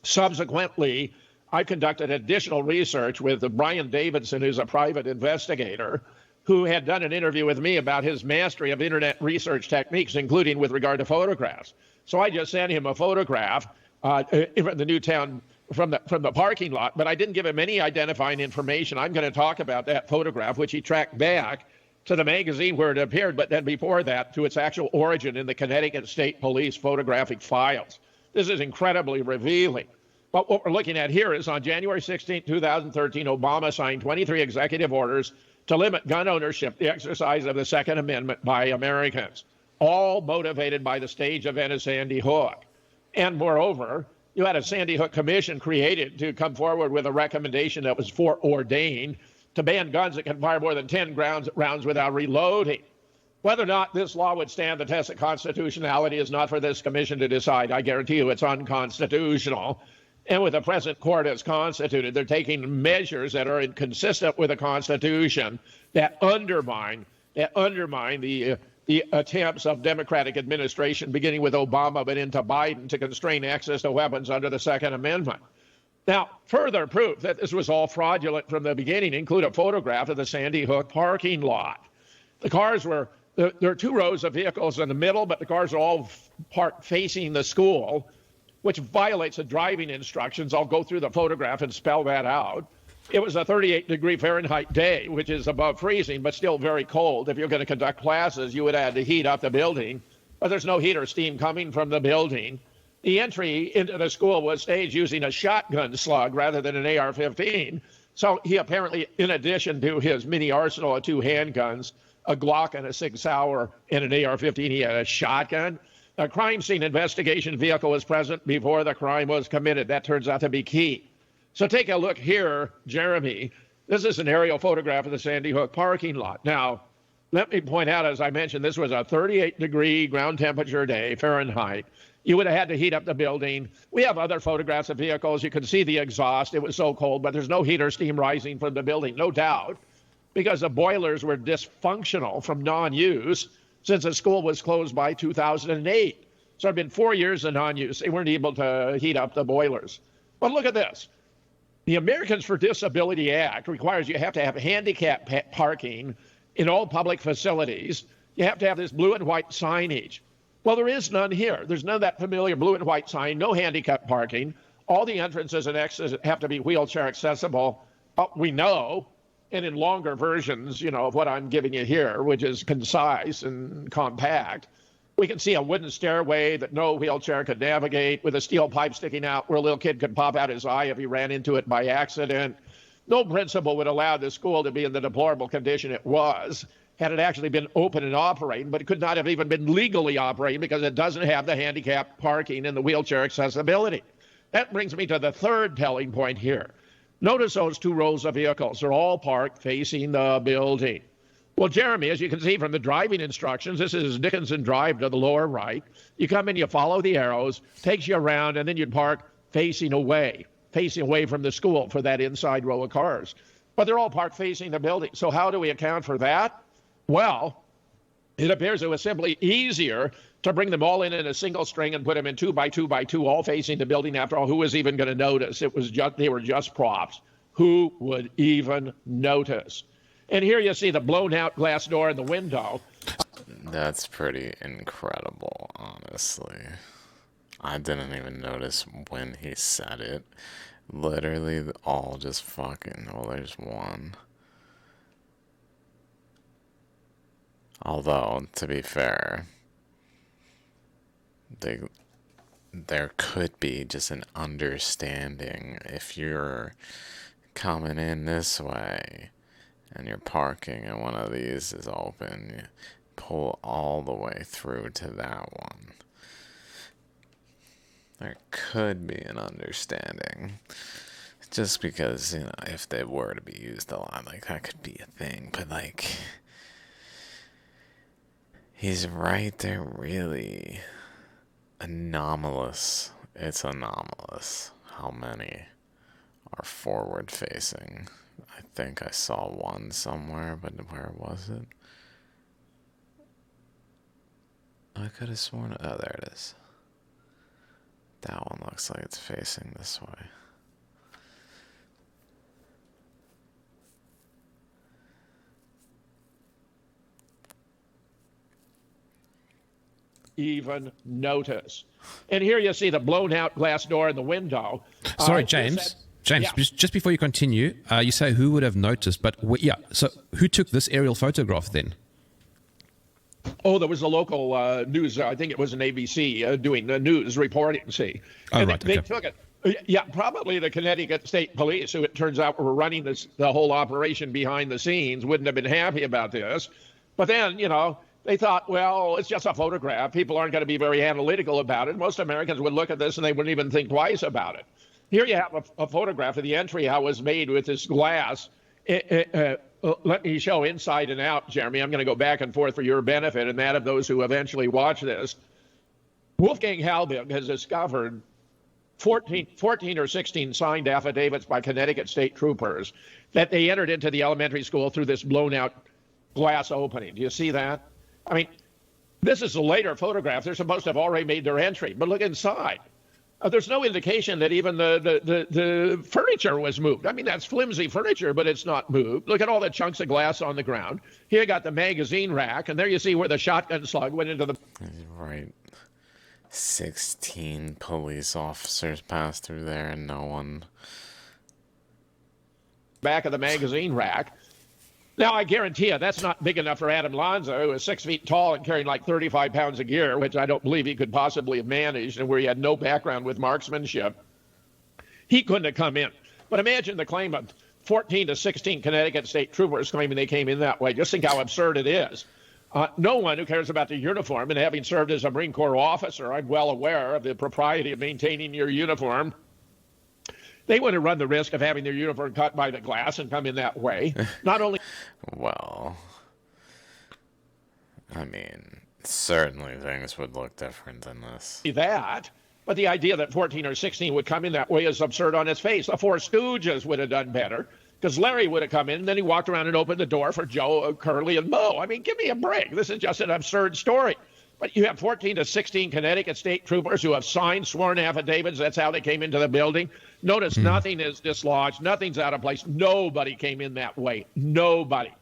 subsequently, I conducted additional research with Brian Davidson, who's a private investigator, who had done an interview with me about his mastery of internet research techniques, including with regard to photographs. So I just sent him a photograph from the Newtown, from the parking lot, but I didn't give him any identifying information. I'm going to talk about that photograph, which he tracked back to the magazine where it appeared, but then before that to its actual origin in the Connecticut State Police photographic files. This is incredibly revealing. But what we're looking at here is on January 16, 2013, Obama signed 23 executive orders to limit gun ownership, the exercise of the Second Amendment by Americans, all motivated by the stage event of Sandy Hook. And moreover, you had a Sandy Hook commission created to come forward with a recommendation that was foreordained to ban guns that can fire more than 10 rounds without reloading. Whether or not this law would stand the test of constitutionality is not for this commission to decide. I guarantee you it's unconstitutional. And with the present court as constituted, they're taking measures that are inconsistent with the Constitution that undermine the attempts of Democratic administration, beginning with Obama but into Biden, to constrain access to weapons under the Second Amendment. Now, further proof that this was all fraudulent from the beginning include a photograph of the Sandy Hook parking lot. The cars were, there are two rows of vehicles in the middle, but the cars are all parked facing the school, which violates the driving instructions. I'll go through the photograph and spell that out. It was a 38-degree Fahrenheit day, which is above freezing, but still very cold. If you're going to conduct classes, you would have to heat up the building, but there's no heat or steam coming from the building. The entry into the school was staged using a shotgun slug rather than an AR-15. So he apparently, in addition to his mini arsenal of two handguns, a Glock and a Sig Sauer and an AR-15, he had a shotgun. A crime scene investigation vehicle was present before the crime was committed. That turns out to be key. So take a look here, Jeremy. This is an aerial photograph of the Sandy Hook parking lot. Now, let me point out, as I mentioned, this was a 38-degree ground temperature day, Fahrenheit. You would have had to heat up the building. We have other photographs of vehicles. You can see the exhaust. It was so cold, but there's no heat or steam rising from the building, no doubt, because the boilers were dysfunctional from non-use since the school was closed by 2008. So it's been 4 years of non-use. They weren't able to heat up the boilers. But look at this. The Americans for Disability Act requires you have to have handicap parking in all public facilities. You have to have this blue and white signage. Well, there is none here. There's none of that familiar blue and white sign, no handicap parking. All the entrances and exits have to be wheelchair accessible. We know, and in longer versions, of what I'm giving you here, which is concise and compact, we can see a wooden stairway that no wheelchair could navigate with a steel pipe sticking out where a little kid could pop out his eye if he ran into it by accident. No principal would allow the school to be in the deplorable condition it was had it actually been open and operating, but it could not have even been legally operating because it doesn't have the handicap parking and the wheelchair accessibility. That brings me to the third telling point here. Notice those two rows of vehicles. They're all parked facing the building. Well, Jeremy, as you can see from the driving instructions, this is Dickinson Drive to the lower right. You come in, you follow the arrows, takes you around, and then you'd park facing away from the school for that inside row of cars. But they're all parked facing the building. So how do we account for that? Well, it appears it was simply easier to bring them all in a single string and put them in 2 by 2 by 2, all facing the building. After all, who was even going to notice? They were just props. Who would even notice? And here you see the blown out glass door in the window. That's pretty incredible, honestly. I didn't even notice when he said it. Literally all just fucking, well, there's one. Although, to be fair, there could be just an understanding if you're coming in this way and you're parking and one of these is open, you pull all the way through to that one. There could be an understanding. Just because, if they were to be used a lot, like, that could be a thing. But, like, he's right, they're really anomalous. It's anomalous how many are forward facing. I think I saw one somewhere, but where was it? I could have sworn, oh, there it is. That one looks like it's facing this way. Even notice. And here you see the blown out glass door in the window. Sorry, James. James, yeah. just before you continue, you say who would have noticed, but so who took this aerial photograph then? Oh, there was a local news, I think it was an ABC doing the news reporting, see. Oh, and right, they okay. took it. Yeah, probably the Connecticut State Police, who it turns out were running the whole operation behind the scenes, wouldn't have been happy about this. But then, they thought, well, it's just a photograph. People aren't going to be very analytical about it. Most Americans would look at this and they wouldn't even think twice about it. Here you have a photograph of the entry, how it was made with this glass. Let me show inside and out, Jeremy. I'm going to go back and forth for your benefit and that of those who eventually watch this. Wolfgang Halbig has discovered 14 or 16 signed affidavits by Connecticut state troopers that they entered into the elementary school through this blown out glass opening. Do you see that? I mean, this is a later photograph. They're supposed to have already made their entry, but look inside. There's no indication that even the furniture was moved. I mean, that's flimsy furniture, but it's not moved. Look at all the chunks of glass on the ground. Here you got the magazine rack, and there you see where the shotgun slug went into the... Right. 16 police officers passed through there and no one... back of the magazine rack. Now, I guarantee you, that's not big enough for Adam Lanza, who is 6 feet tall and carrying like 35 pounds of gear, which I don't believe he could possibly have managed, and where he had no background with marksmanship. He couldn't have come in. But imagine the claim of 14 to 16 Connecticut state troopers claiming they came in that way. Just think how absurd it is. No one who cares about the uniform, and having served as a Marine Corps officer, I'm well aware of the propriety of maintaining your uniform. They wouldn't run the risk of having their uniform cut by the glass and come in that way. Not only... Well, I mean, certainly things would look different than this. that, but the idea that 14 or 16 would come in that way is absurd on its face. The Four Stooges would have done better, because Larry would have come in, and then he walked around and opened the door for Joe, Curly, and Mo. I mean, give me a break. This is just an absurd story. But you have 14 to 16 Connecticut state troopers who have signed sworn affidavits. That's how they came into the building. Notice nothing is dislodged. Nothing's out of place. Nobody came in that way. Nobody.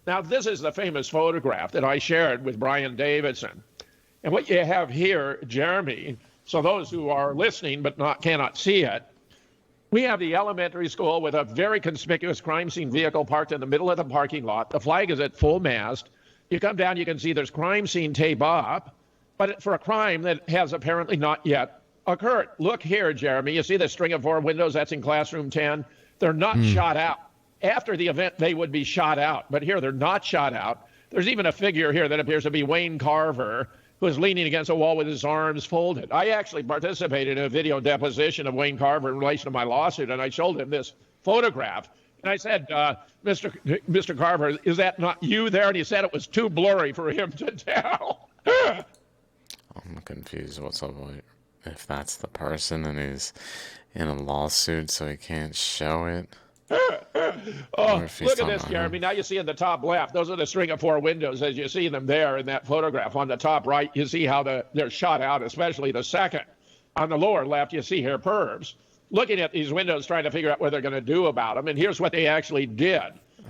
Now, this is the famous photograph that I shared with Brian Davidson. And what you have here, Jeremy, so those who are listening but cannot see it, we have the elementary school with a very conspicuous crime scene vehicle parked in the middle of the parking lot. The flag is at full mast. You come down, you can see there's crime scene tape up, but for a crime that has apparently not yet occurred. Look here, Jeremy. You see the string of 4 windows? That's in classroom 10. They're not shot out. After the event, they would be shot out, but here they're not shot out. There's even a figure here that appears to be Wayne Carver, who is leaning against a wall with his arms folded. I actually participated in a video deposition of Wayne Carver in relation to my lawsuit, and I showed him this photograph. And I said, Mr. Carver, is that not you there? And he said it was too blurry for him to tell. I'm confused. What's up? If that's the person and he's in a lawsuit so he can't show it? Oh, look at this, Jeremy. Now you see in the top left, those are the string of 4 windows as you see them there in that photograph. On the top right, you see how they're shot out, especially the second. On the lower left, you see here pervs looking at these windows trying to figure out what they're going to do about them. And here's what they actually did.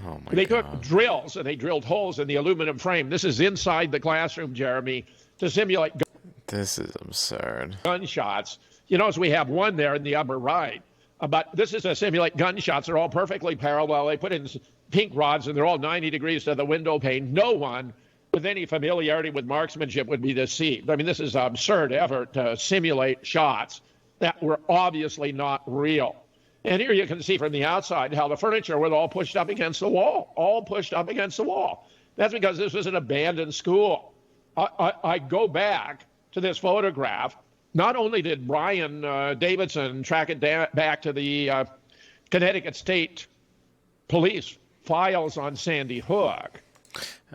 Oh my They God. took drills and they drilled holes in the aluminum frame. This is inside the classroom, Jeremy, to simulate This is absurd. gunshots. You notice we have one there in the upper right. But this is to simulate gunshots. They're all perfectly parallel. They put in pink rods, and they're all 90 degrees to the window pane. No one with any familiarity with marksmanship would be deceived. I mean, this is an absurd effort to simulate shots that were obviously not real. And here you can see from the outside how the furniture was all pushed up against the wall, all pushed up against the wall. That's because this was an abandoned school. I go back to this photograph. Not only did Brian Davidson track it back to the Connecticut State Police files on Sandy Hook.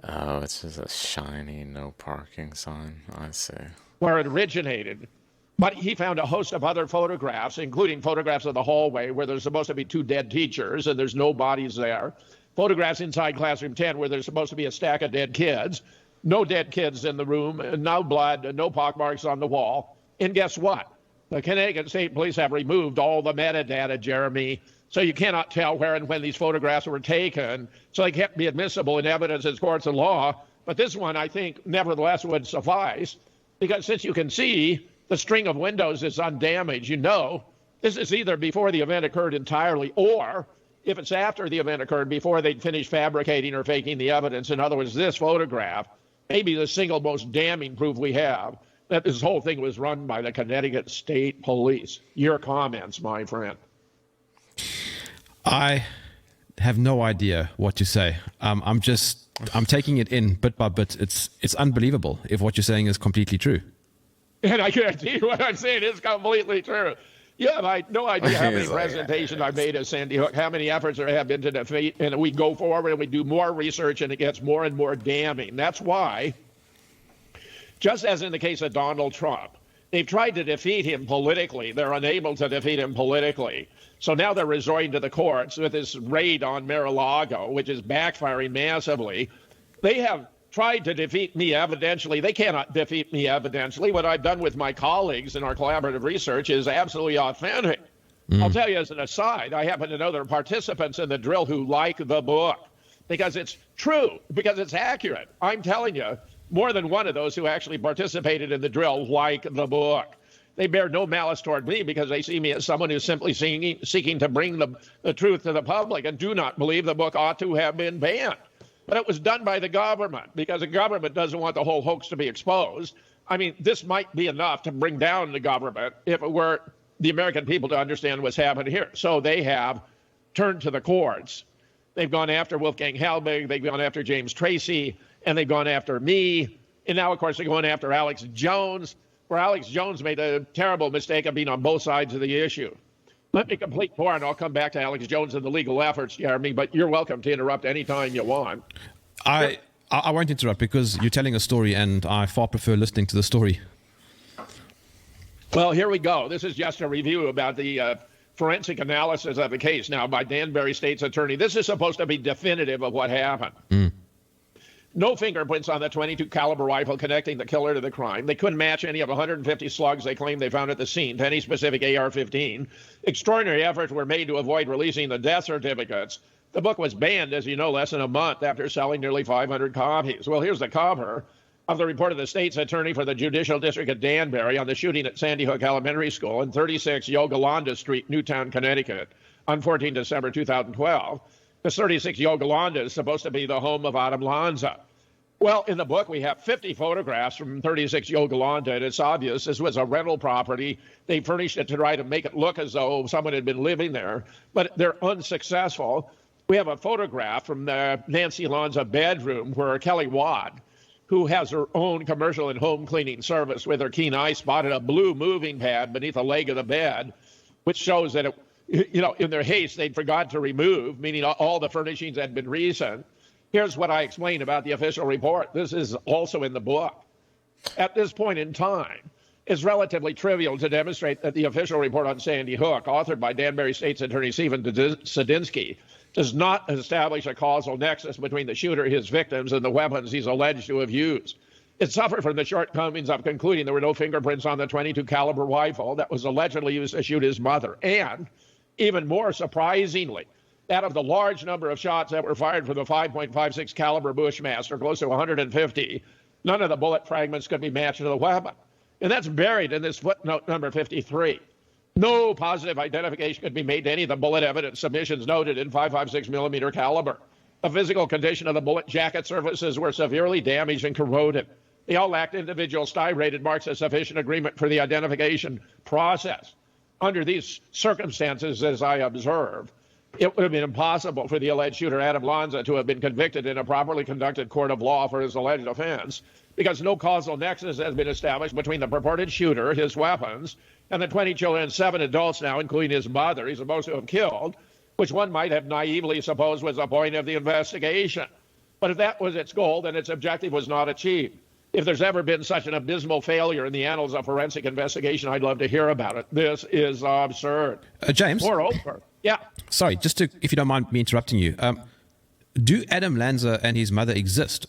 Oh, it's just a shiny no parking sign. I see. Where it originated. But he found a host of other photographs, including photographs of the hallway where there's supposed to be 2 dead teachers and there's no bodies there. Photographs inside classroom 10 where there's supposed to be a stack of dead kids. No dead kids in the room, no blood, no pockmarks on the wall. And guess what? The Connecticut State Police have removed all the metadata, Jeremy, so you cannot tell where and when these photographs were taken. So they can't be admissible in evidence as courts of law. But this one, I think, nevertheless would suffice, because since you can see the string of windows is undamaged, you know this is either before the event occurred entirely, or if it's after the event occurred, before they'd finished fabricating or faking the evidence. In other words, this photograph may be the single most damning proof we have that this whole thing was run by the Connecticut State Police. Your comments, my friend. I have no idea what to say. I'm taking it in bit by bit. It's unbelievable if what you're saying is completely true. And I guarantee you what I'm saying is completely true. You have no idea how many presentations I've made at Sandy Hook, how many efforts there have been to defeat, and we go forward and we do more research and it gets more and more damning. That's why, just as in the case of Donald Trump, they've tried to defeat him politically. They're unable to defeat him politically. So now they're resorting to the courts with this raid on Mar-a-Lago, which is backfiring massively. They have tried to defeat me evidentially. They cannot defeat me evidentially. What I've done with my colleagues in our collaborative research is absolutely authentic. I'll tell you as an aside, I happen to know there are participants in the drill who like the book because it's true, because it's accurate. I'm telling you, more than one of those who actually participated in the drill like the book. They bear no malice toward me because they see me as someone who's simply seeking to bring the truth to the public and do not believe the book ought to have been banned. But it was done by the government because the government doesn't want the whole hoax to be exposed. I mean, this might be enough to bring down the government if it were the American people to understand what's happening here. So they have turned to the courts. They've gone after Wolfgang Halbig, they've gone after James Tracy, and they've gone after me. And now, of course, they're going after Alex Jones, where Alex Jones made a terrible mistake of being on both sides of the issue. Let me complete more, and I'll come back to Alex Jones and the legal efforts, Jeremy, but you're welcome to interrupt anytime you want. I won't interrupt because you're telling a story, and I far prefer listening to the story. Well, here we go. This is just a review about the forensic analysis of the case now by Danbury State's attorney. This is supposed to be definitive of what happened. No fingerprints on the .22 caliber rifle connecting the killer to the crime. They couldn't match any of 150 slugs they claimed they found at the scene to any specific AR-15. Extraordinary efforts were made to avoid releasing the death certificates. The book was banned, as you know, less than a month after selling nearly 500 copies. Well, here's the cover of the report of the state's attorney for the Judicial District of Danbury on the shooting at Sandy Hook Elementary School in 36 Yogolanda Street, Newtown, Connecticut, on 14 December 2012. This 36 Yogolanda is supposed to be the home of Adam Lanza. Well, in the book, we have 50 photographs from 36 Yogolanda, and it's obvious this was a rental property. They furnished it to try to make it look as though someone had been living there, but they're unsuccessful. We have a photograph from the Nancy Lanza bedroom where Kelly Watt, who has her own commercial and home cleaning service, with her keen eye spotted a blue moving pad beneath the leg of the bed, which shows that, in their haste, they'd forgot to remove, meaning all the furnishings had been recent. Here's what I explained about the official report. This is also in the book. At this point in time, it's relatively trivial to demonstrate that the official report on Sandy Hook, authored by Danbury State's Attorney Stephen Sadinsky, does not establish a causal nexus between the shooter, his victims, and the weapons he's alleged to have used. It suffered from the shortcomings of concluding there were no fingerprints on the .22 caliber rifle that was allegedly used to shoot his mother. And, even more surprisingly, that of the large number of shots that were fired from the .556 caliber Bushmaster, close to 150, none of the bullet fragments could be matched to the weapon. And that's buried in this footnote number 53. No positive identification could be made to any of the bullet evidence submissions noted in .556 millimeter caliber. The physical condition of the bullet jacket surfaces were severely damaged and corroded. They all lacked individual styrate marks of sufficient agreement for the identification process. Under these circumstances, as I observe, it would have been impossible for the alleged shooter, Adam Lanza, to have been convicted in a properly conducted court of law for his alleged offense, because no causal nexus has been established between the purported shooter, his weapons, and the 20 children and 7 adults now, including his mother, he's supposed to have killed, which one might have naively supposed was the point of the investigation. But if that was its goal, then its objective was not achieved. If there's ever been such an abysmal failure in the annals of forensic investigation, I'd love to hear about it. This is absurd. James? Moreover, yeah. Sorry, just to, if you don't mind me interrupting you, do Adam Lanza and his mother exist?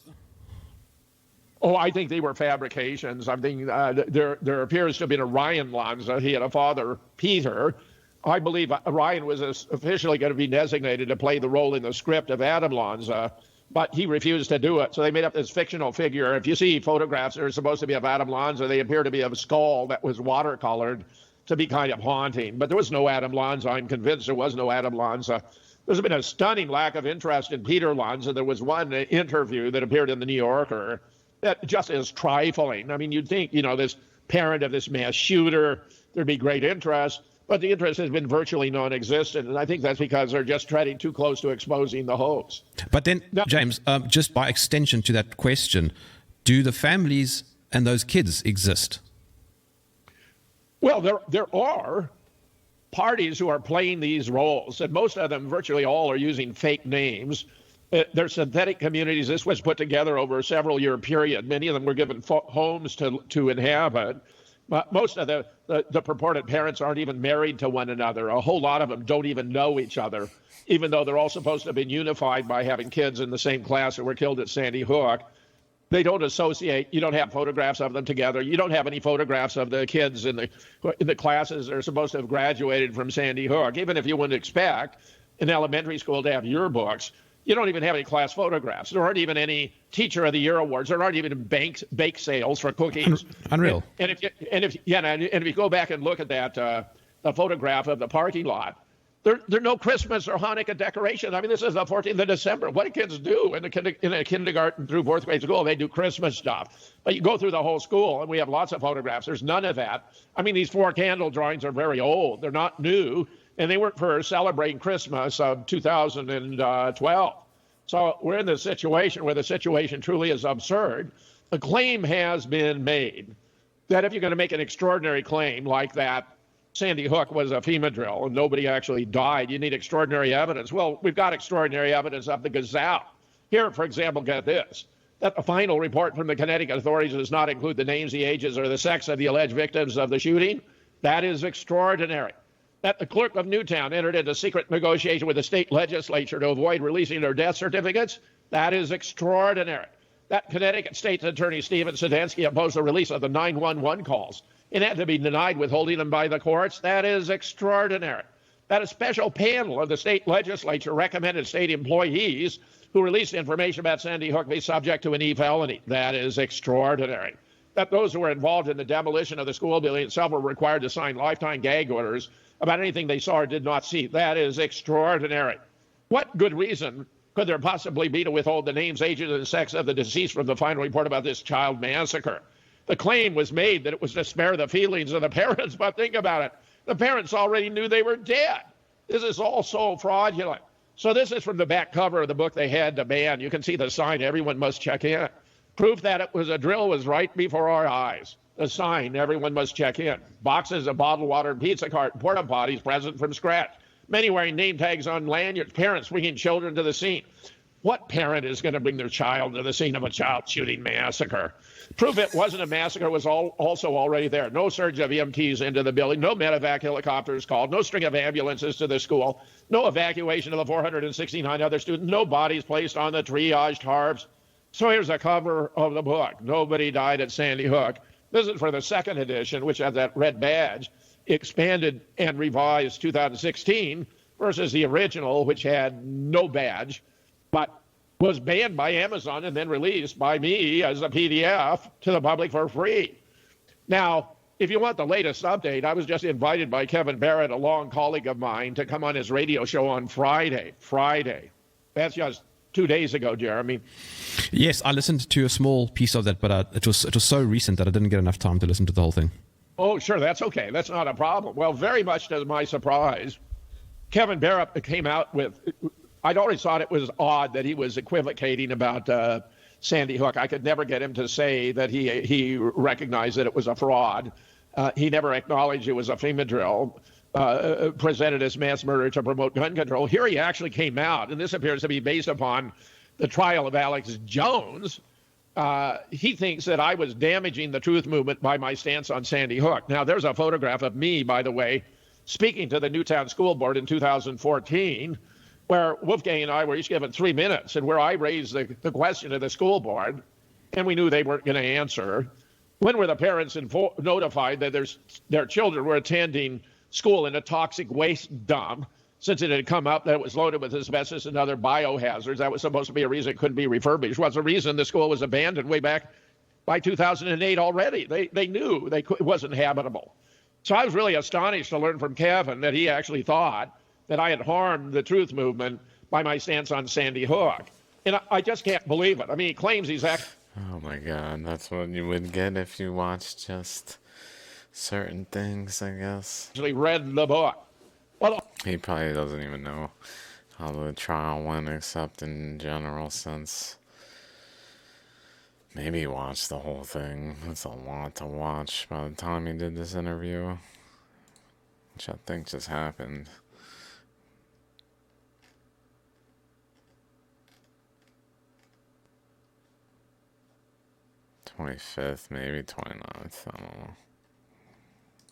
Oh, I think they were fabrications. I think there appears to have been a Ryan Lanza. He had a father, Peter. I believe Ryan was officially going to be designated to play the role in the script of Adam Lanza, but he refused to do it. So they made up this fictional figure. If you see photographs that are supposed to be of Adam Lanza, they appear to be of a skull that was watercolored to be kind of haunting. But there was no Adam Lanza. I'm convinced there was no Adam Lanza. There's been a stunning lack of interest in Peter Lanza. There was one interview that appeared in the New Yorker that just is trifling. I mean, you'd think, this parent of this mass shooter, there'd be great interest, but the interest has been virtually non-existent, and I think that's because they're just treading too close to exposing the hoax. But then, James, just by extension to that question, do the families and those kids exist? Well, there are parties who are playing these roles, and most of them, virtually all, are using fake names. They're synthetic communities. This was put together over a several-year period. Many of them were given homes to inhabit. But most of the purported parents aren't even married to one another. A whole lot of them don't even know each other, even though they're all supposed to have been unified by having kids in the same class that were killed at Sandy Hook. They don't associate. You don't have photographs of them together. You don't have any photographs of the kids in the classes that are supposed to have graduated from Sandy Hook. Even if you wouldn't expect an elementary school to have yearbooks, you don't even have any class photographs. There aren't even any Teacher of the Year awards. There aren't even bake sales for cookies. Unreal. And if you go back and look at that the photograph of the parking lot, there are no Christmas or Hanukkah decorations. I mean, this is the 14th of December. What do kids do in a kindergarten through fourth grade school? They do Christmas stuff. But you go through the whole school, and we have lots of photographs. There's none of that. I mean, these 4 candle drawings are very old. They're not new. And they weren't for celebrating Christmas of 2012. So we're in this situation where the situation truly is absurd. A claim has been made that if you're going to make an extraordinary claim like that, Sandy Hook was a FEMA drill and nobody actually died, you need extraordinary evidence. Well, we've got extraordinary evidence of the Gazelle. Here, for example, get this, that the final report from the Connecticut authorities does not include the names, the ages, or the sex of the alleged victims of the shooting. That is extraordinary. That the clerk of Newtown entered into secret negotiation with the state legislature to avoid releasing their death certificates. That is extraordinary. That Connecticut State's Attorney Stephen Sedensky opposed the release of the 911 calls and had to be denied withholding them by the courts. That is extraordinary. That a special panel of the state legislature recommended state employees who released information about Sandy Hook be subject to an e-felony. That is extraordinary. That those who were involved in the demolition of the school building itself were required to sign lifetime gag orders about anything they saw or did not see. That is extraordinary. What good reason could there possibly be to withhold the names, ages, and sex of the deceased from the final report about this child massacre? The claim was made that it was to spare the feelings of the parents, but think about it. The parents already knew they were dead. This is all so fraudulent. So this is from the back cover of the book they had to ban. You can see the sign, everyone must check in. Proof that it was a drill was right before our eyes. The sign, everyone must check in. Boxes of bottled water and pizza cart and porta potties present from scratch. Many wearing name tags on lanyards. Parents bringing children to the scene. What parent is going to bring their child to the scene of a child shooting massacre? Proof it wasn't a massacre was also already there. No surge of EMTs into the building. No medevac helicopters called. No string of ambulances to the school. No evacuation of the 469 other students. No bodies placed on the triaged harps. So here's a cover of the book. Nobody died at Sandy Hook. This is for the second edition, which has that red badge, expanded and revised 2016, versus the original, which had no badge, but was banned by Amazon and then released by me as a PDF to the public for free. Now, if you want the latest update, I was just invited by Kevin Barrett, a long colleague of mine, to come on his radio show on Friday. That's just 2 days ago, Jeremy. Yes, I listened to a small piece of that, but it was so recent that I didn't get enough time to listen to the whole thing. Oh, sure, that's okay. That's not a problem. Well, very much to my surprise, Kevin Barrett came out with, I'd always thought it was odd that he was equivocating about Sandy Hook. I could never get him to say that he recognized that it was a fraud. He never acknowledged it was a FEMA drill presented as mass murder to promote gun control. Here he actually came out, and this appears to be based upon the trial of Alex Jones. He thinks that I was damaging the truth movement by my stance on Sandy Hook. Now, there's a photograph of me, by the way, speaking to the Newtown School Board in 2014, where Wolfgang and I were each given 3 minutes, and where I raised the question to the school board, and we knew they weren't going to answer. When were the parents notified that their children were attending school in a toxic waste dump, since it had come up that it was loaded with asbestos and other biohazards? That was supposed to be a reason it couldn't be refurbished. Was the reason the school was abandoned way back by 2008 already. They knew it wasn't habitable. So I was really astonished to learn from Kevin that he actually thought that I had harmed the truth movement by my stance on Sandy Hook. And I just can't believe it. I mean, he claims he's Oh my god, that's what you would get if you watched just certain things, I guess. actually read the book. Well, He probably doesn't even know how the trial went, except in general sense. Maybe he watched the whole thing. That's a lot to watch by the time he did this interview, which I think just happened. '25th, maybe 29th, I don't know.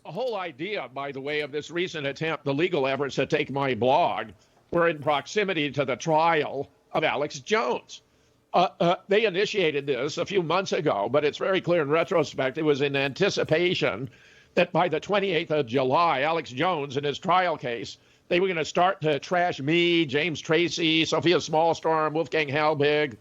the whole idea, by the way, of this recent attempt, the legal efforts to take my blog, were in proximity to the trial of Alex Jones. They initiated this a few months ago, but it's very clear in retrospect it was in anticipation that by the 28th of July, Alex Jones, in his trial case, they were going to start to trash me, James Tracy, Sophia Smallstorm, Wolfgang Halbig.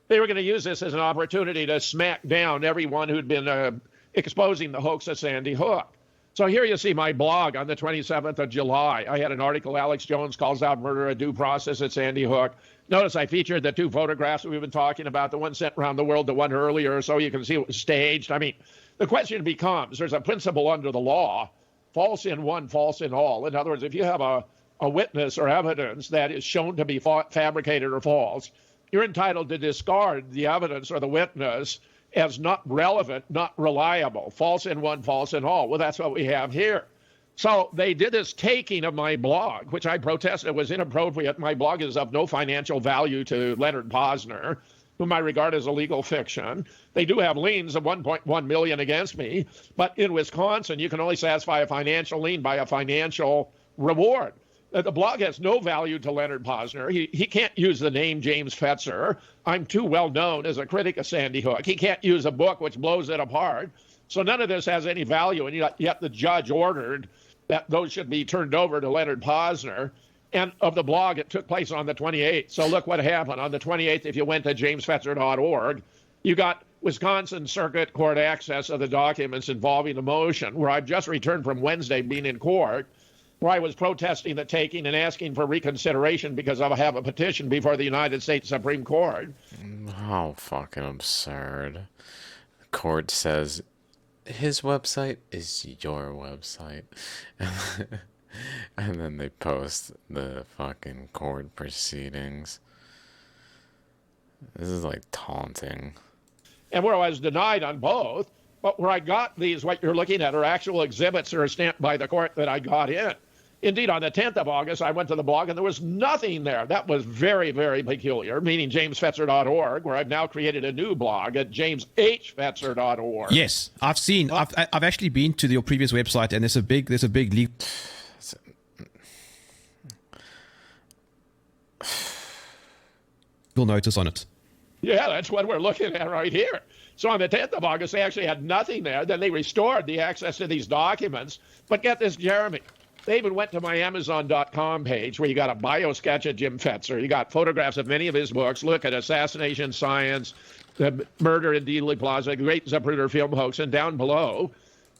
They were going to use this as an opportunity to smack down everyone who'd been exposing the hoax of Sandy Hook. So here you see my blog on the 27th of July. I had an article, Alex Jones calls out murder a due process at Sandy Hook. Notice I featured the two photographs we've been talking about, the one sent around the world, the one earlier, so you can see it was staged. I mean, the question becomes, there's a principle under the law, false in one, false in all. In other words, if you have a witness or evidence that is shown to be fabricated or false, you're entitled to discard the evidence or the witness as not relevant, not reliable, false in one, false in all. Well, that's what we have here. So they did this taking of my blog, which I protested was inappropriate. My blog is of no financial value to Leonard Posner, whom I regard as a legal fiction. They do have liens of $1.1 million against me, but in Wisconsin, you can only satisfy a financial lien by a financial reward. The blog has no value to Leonard Posner. He can't use the name James Fetzer. I'm too well known as a critic of Sandy Hook. He can't use a book which blows it apart. So none of this has any value, and yet the judge ordered that those should be turned over to Leonard Posner. And of the blog, it took place on the 28th. So look what happened. On the 28th, if you went to jamesfetzer.org, you got Wisconsin Circuit Court access of the documents involving the motion, where I've just returned from Wednesday being in court, where I was protesting the taking and asking for reconsideration because I have a petition before the United States Supreme Court. How fucking absurd. The court says his website is your website. And then they post the fucking court proceedings. This is like taunting. And where I was denied on both, but where I got these, what you're looking at, are actual exhibits that are stamped by the court that I got in. Indeed, on the 10th of August, I went to the blog and there was nothing there. That was very, very peculiar, meaning jamesfetzer.org, where I've now created a new blog at jameshfetzer.org. Yes, I've seen. I've actually been to your previous website, and there's a big legal notice on it. Yeah, that's what we're looking at right here. So on the 10th of August, they actually had nothing there. Then they restored the access to these documents. But get this, Jeremy. They even went to my Amazon.com page where you got a bio sketch of Jim Fetzer. You got photographs of many of his books. Look at Assassination Science, The Murder in Dealey Plaza, Great Zapruder Film Hoax. And down below,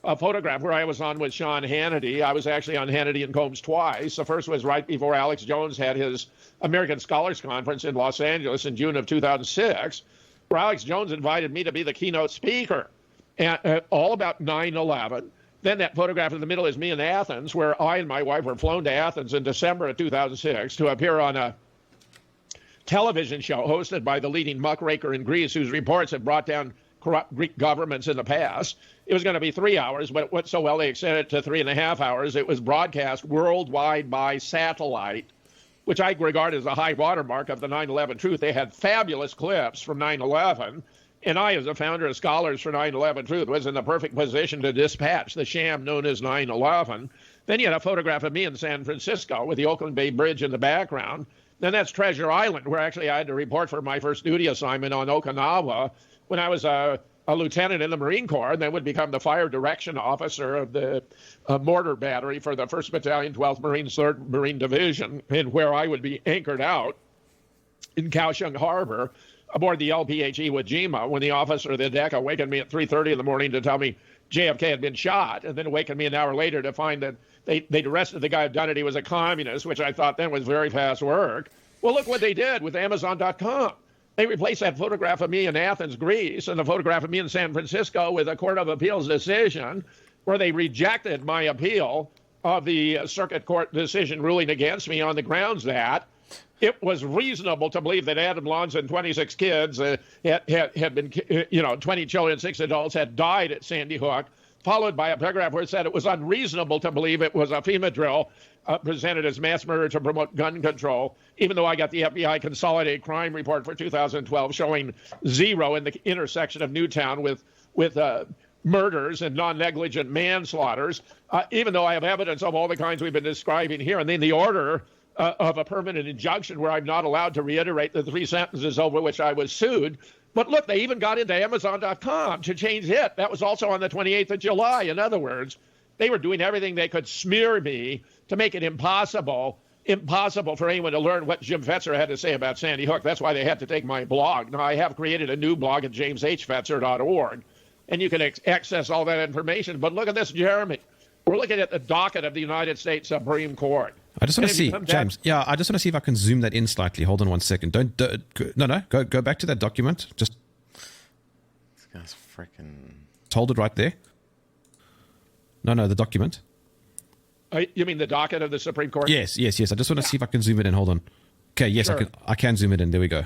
a photograph where I was on with Sean Hannity. I was actually on Hannity and Combs twice. The first was right before Alex Jones had his American Scholars Conference in Los Angeles in June of 2006, where Alex Jones invited me to be the keynote speaker, and all about 9/11. Then that photograph in the middle is me in Athens, where I and my wife were flown to Athens in December of 2006 to appear on a television show hosted by the leading muckraker in Greece, whose reports have brought down corrupt Greek governments in the past. It was going to be 3 hours, but it went so well they extended it to 3.5 hours. It was broadcast worldwide by satellite, which I regard as a high watermark of the 9/11 truth. They had fabulous clips from 9/11, and I, as a founder of Scholars for 9/11 Truth, was in the perfect position to dispatch the sham known as 9/11. Then you had a photograph of me in San Francisco with the Oakland Bay Bridge in the background. Then that's Treasure Island, where actually I had to report for my first duty assignment on Okinawa when I was a lieutenant in the Marine Corps, and then would become the fire direction officer of the mortar battery for the 1st Battalion, 12th Marines, 3rd Marine Division, and where I would be anchored out in Kaohsiung Harbor aboard the LPHE Wajima when the officer of the deck awakened me at 3:30 in the morning to tell me JFK had been shot, and then awakened me an hour later to find that they'd arrested the guy who done it. He was a communist, which I thought then was very fast work. Well, look what they did with Amazon.com. They replaced that photograph of me in Athens, Greece, and the photograph of me in San Francisco with a Court of Appeals decision where they rejected my appeal of the circuit court decision ruling against me on the grounds that it was reasonable to believe that Adam Lanza and 26 kids had been, 20 children, 6 adults had died at Sandy Hook, followed by a paragraph where it said it was unreasonable to believe it was a FEMA drill presented as mass murder to promote gun control, even though I got the FBI Consolidated Crime Report for 2012 showing 0 in the intersection of Newtown with murders and non-negligent manslaughters, even though I have evidence of all the kinds we've been describing here. And then the order of a permanent injunction where I'm not allowed to reiterate the 3 sentences over which I was sued. But look, they even got into Amazon.com to change it. That was also on the 28th of July. In other words, they were doing everything they could smear me to make it impossible for anyone to learn what Jim Fetzer had to say about Sandy Hook. That's why they had to take my blog. Now, I have created a new blog at jameshfetzer.org, and you can access all that information. But look at this, Jeremy. We're looking at the docket of the United States Supreme Court. I just want to see, James. Yeah, I just want to see if I can zoom that in slightly. Hold on one second. Go back to that document. Just This guy's freaking. hold it right there. No, the document. You mean the docket of the Supreme Court? Yes. I just want to see if I can zoom it in. Hold on. Okay, yes, Sure. I can zoom it in. There we go.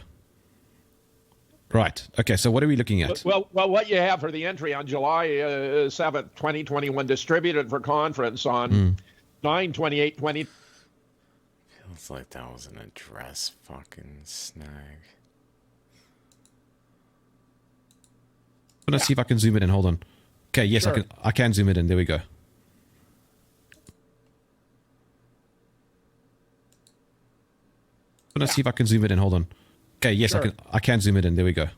Right. Okay, so what are we looking at? Well, what you have for the entry on July 7th, 2021, distributed for conference on 9/28/20. Feels like that was an address fucking snag. I want to see if I can zoom it in. Hold on. Okay, yes, Sure. I can zoom it in. There we go. I want to see if I can zoom it in. Hold on. Okay, yes, Sure. I can zoom it in. There we go.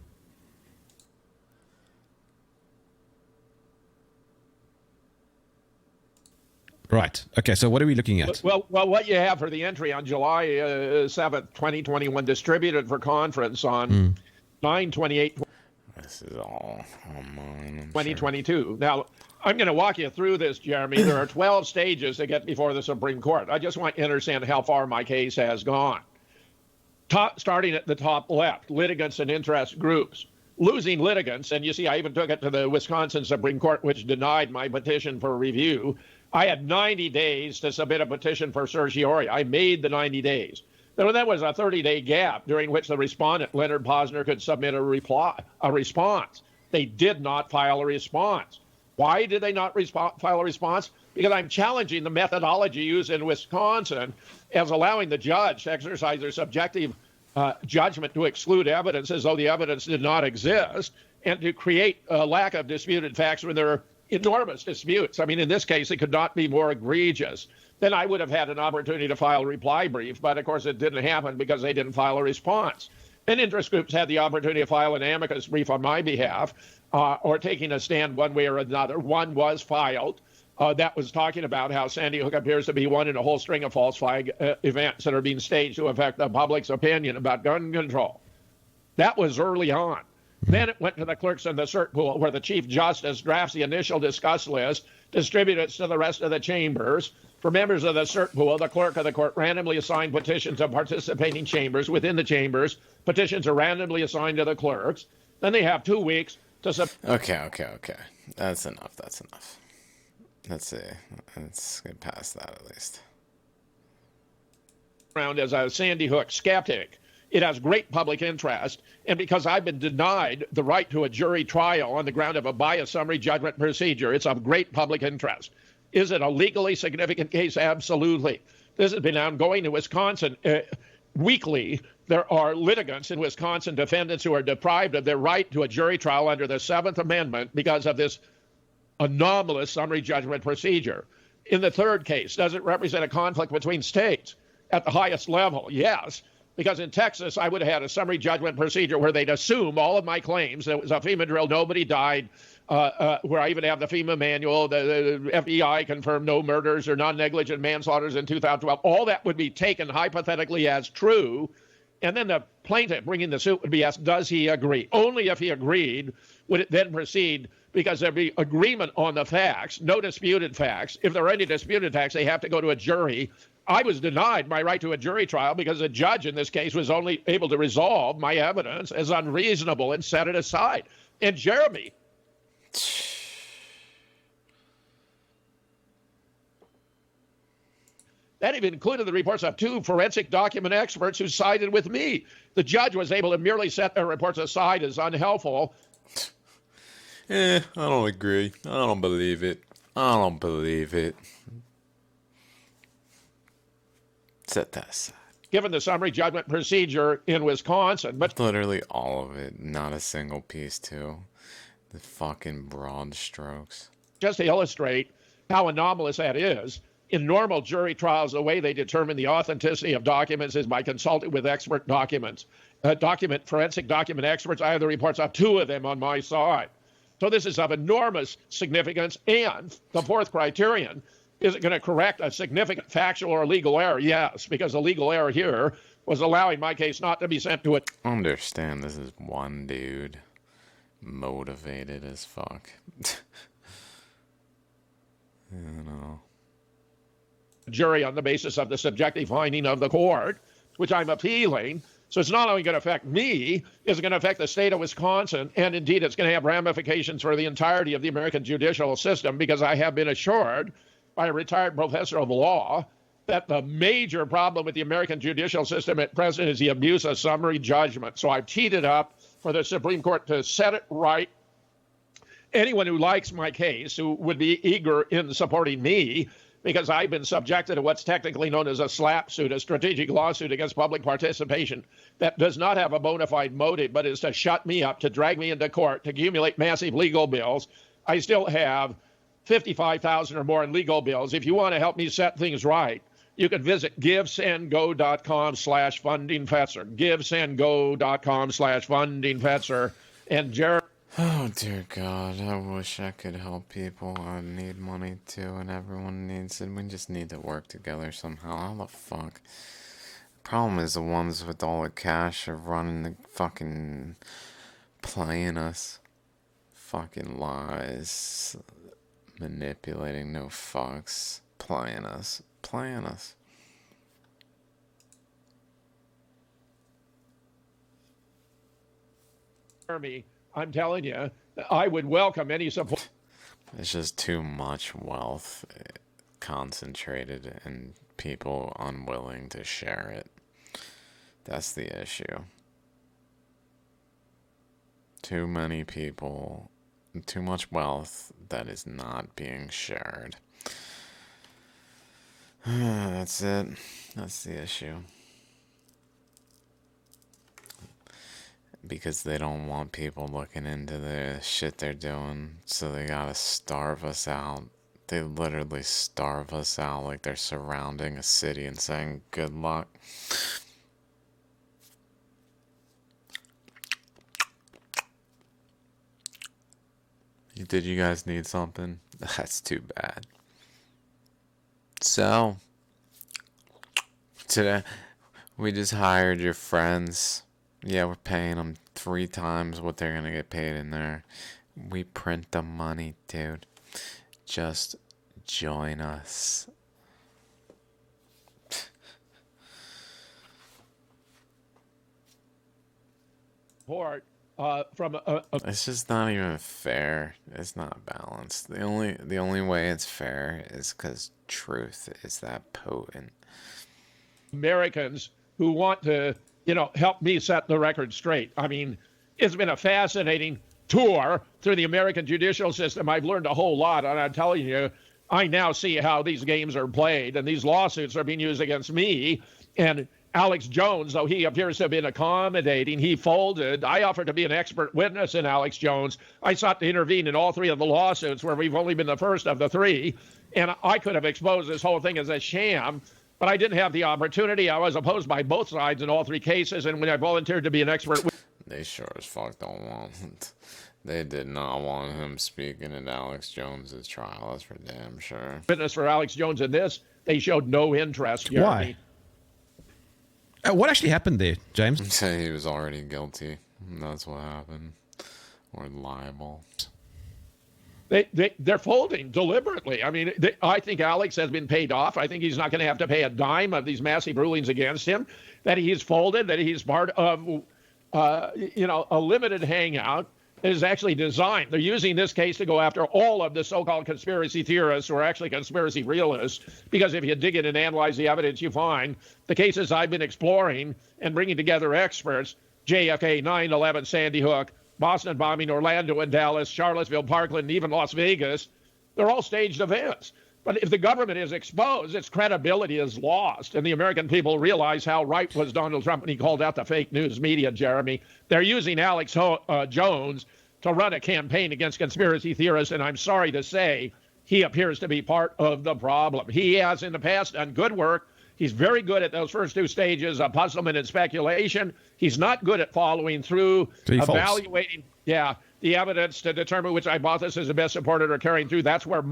Right. Okay, so what are we looking at? Well, what you have for the entry on July 7th, 2021, distributed for conference on 9/28/2022. This is all online. 2022. Now, I'm going to walk you through this, Jeremy. There are 12 stages to get before the Supreme Court. I just want you to understand how far my case has gone. Starting at the top left, litigants and interest groups. Losing litigants, and you see I even took it to the Wisconsin Supreme Court, which denied my petition for review. I had 90 days to submit a petition for certiorari. I made the 90 days. Then that was a 30-day gap during which the respondent, Leonard Posner, could submit a response. They did not file a response. Why did they not file a response? Because I'm challenging the methodology used in Wisconsin as allowing the judge to exercise their subjective judgment to exclude evidence as though the evidence did not exist, and to create a lack of disputed facts when there are enormous disputes. I mean, in this case, it could not be more egregious. Then I would have had an opportunity to file a reply brief, but of course it didn't happen because they didn't file a response. And interest groups had the opportunity to file an amicus brief on my behalf, or taking a stand one way or another. One was filed. That was talking about how Sandy Hook appears to be one in a whole string of false flag events that are being staged to affect the public's opinion about gun control. That was early on. Then it went to the clerks in the cert pool, where the Chief Justice drafts the initial discuss list, distributes it to the rest of the chambers. For members of the cert pool, the clerk of the court randomly assigned petitions to participating chambers. Within the chambers, petitions are randomly assigned to the clerks. Then they have 2 weeks to Okay. That's enough. Let's see. Let's get past that at least. around as a Sandy Hook skeptic. It has great public interest, and because I've been denied the right to a jury trial on the ground of a biased summary judgment procedure, it's of great public interest. Is it a legally significant case? Absolutely. This has been ongoing in Wisconsin. Weekly, there are litigants in Wisconsin, defendants who are deprived of their right to a jury trial under the 7th Amendment because of this anomalous summary judgment procedure. In the third case, does it represent a conflict between states? At the highest level, yes. Because in Texas, I would have had a summary judgment procedure where they'd assume all of my claims. There was a FEMA drill, nobody died, where I even have the FEMA manual. The FBI confirmed no murders or non-negligent manslaughters in 2012. All that would be taken hypothetically as true. And then the plaintiff bringing the suit would be asked, does he agree? Only if he agreed would it then proceed, because there'd be agreement on the facts, no disputed facts. If there are any disputed facts, they have to go to a jury. I was denied my right to a jury trial because the judge in this case was only able to resolve my evidence as unreasonable and set it aside. And Jeremy, that even included the reports of 2 forensic document experts who sided with me. The judge was able to merely set their reports aside as unhelpful. I don't agree. I don't believe it. Set that aside. Given the summary judgment procedure in Wisconsin, but Literally all of it. Not a single piece, too. The fucking broad strokes. just to illustrate how anomalous that is, in normal jury trials, the way they determine the authenticity of documents is by consulting with expert forensic document experts. I have the reports of 2 of them on my side. So this is of enormous significance. And the fourth criterion, is it going to correct a significant factual or legal error? Yes, because the legal error here was allowing my case not to be sent to it. Understand, this is one dude. Motivated as fuck. You know. Jury on the basis of the subjective finding of the court, which I'm appealing. So it's not only going to affect me, it's going to affect the state of Wisconsin, and indeed it's going to have ramifications for the entirety of the American judicial system, because I have been assured by a retired professor of law that the major problem with the American judicial system at present is the abuse of summary judgment. So I've teed it up for the Supreme Court to set it right. Anyone who likes my case, who would be eager in supporting me, because I've been subjected to what's technically known as a SLAP suit, a strategic lawsuit against public participation, that does not have a bona fide motive, but is to shut me up, to drag me into court, to accumulate massive legal bills. I still have 55,000 or more in legal bills. If you want to help me set things right, you can visit givesendgo.com/fundingfetzer, givesendgo.com/fundingfetzer, and Jerm. Oh dear God, I wish I could help people. I need money too, and everyone needs it. We just need to work together somehow. How the fuck? Problem is the ones with all the cash are running the fucking playing us. Fucking lies. Manipulating, no fucks. Playing us. Jeremy, I'm telling you, I would welcome any support. It's just too much wealth concentrated and people unwilling to share it. That's the issue. Too many people, too much wealth that is not being shared. That's it. That's the issue. Because they don't want people looking into the shit they're doing, so they gotta starve us out. They literally starve us out, like they're surrounding a city and saying, good luck. Did you guys need something? That's too bad. So, today, we just hired your friends. Yeah, we're paying them 3 times what they're gonna get paid in there. We print the money, dude. Just join us. From It's just not even fair. It's not balanced. The only way it's fair is because truth is that potent. Americans who want to, help me set the record straight. I mean, it's been a fascinating tour through the American judicial system. I've learned a whole lot, and I'm telling you, I now see how these games are played, and these lawsuits are being used against me. And Alex Jones, though he appears to have been accommodating, he folded. I offered to be an expert witness in Alex Jones. I sought to intervene in all 3 of the lawsuits where we've only been the first of the 3. And I could have exposed this whole thing as a sham, but I didn't have the opportunity. I was opposed by both sides in all 3 cases. And when I volunteered to be an expert They sure as fuck don't want. They did not want him speaking at Alex Jones's trial. That's for damn sure. witness for Alex Jones in this, they showed no interest. Jeremy. Why? What actually happened there, James? Say he was already guilty. That's what happened. Or liable. They're folding deliberately. I mean, I think Alex has been paid off. I think he's not going to have to pay a dime of these massive rulings against him. That he's folded. That he's part of, a limited hangout that is actually designed. They're using this case to go after all of the so-called conspiracy theorists who are actually conspiracy realists. Because if you dig in and analyze the evidence, you find the cases I've been exploring and bringing together experts: JFK, 9/11, Sandy Hook, Boston bombing, Orlando and Dallas, Charlottesville, Parkland, and even Las Vegas. They're all staged events. But if the government is exposed, its credibility is lost. And the American people realize how right was Donald Trump when he called out the fake news media, Jeremy. They're using Alex Jones to run a campaign against conspiracy theorists. And I'm sorry to say, he appears to be part of the problem. He has in the past done good work. He's very good at those first 2 stages of puzzlement and speculation. He's not good at following through, evaluating, the evidence to determine which hypothesis is best supported or carrying through. That's where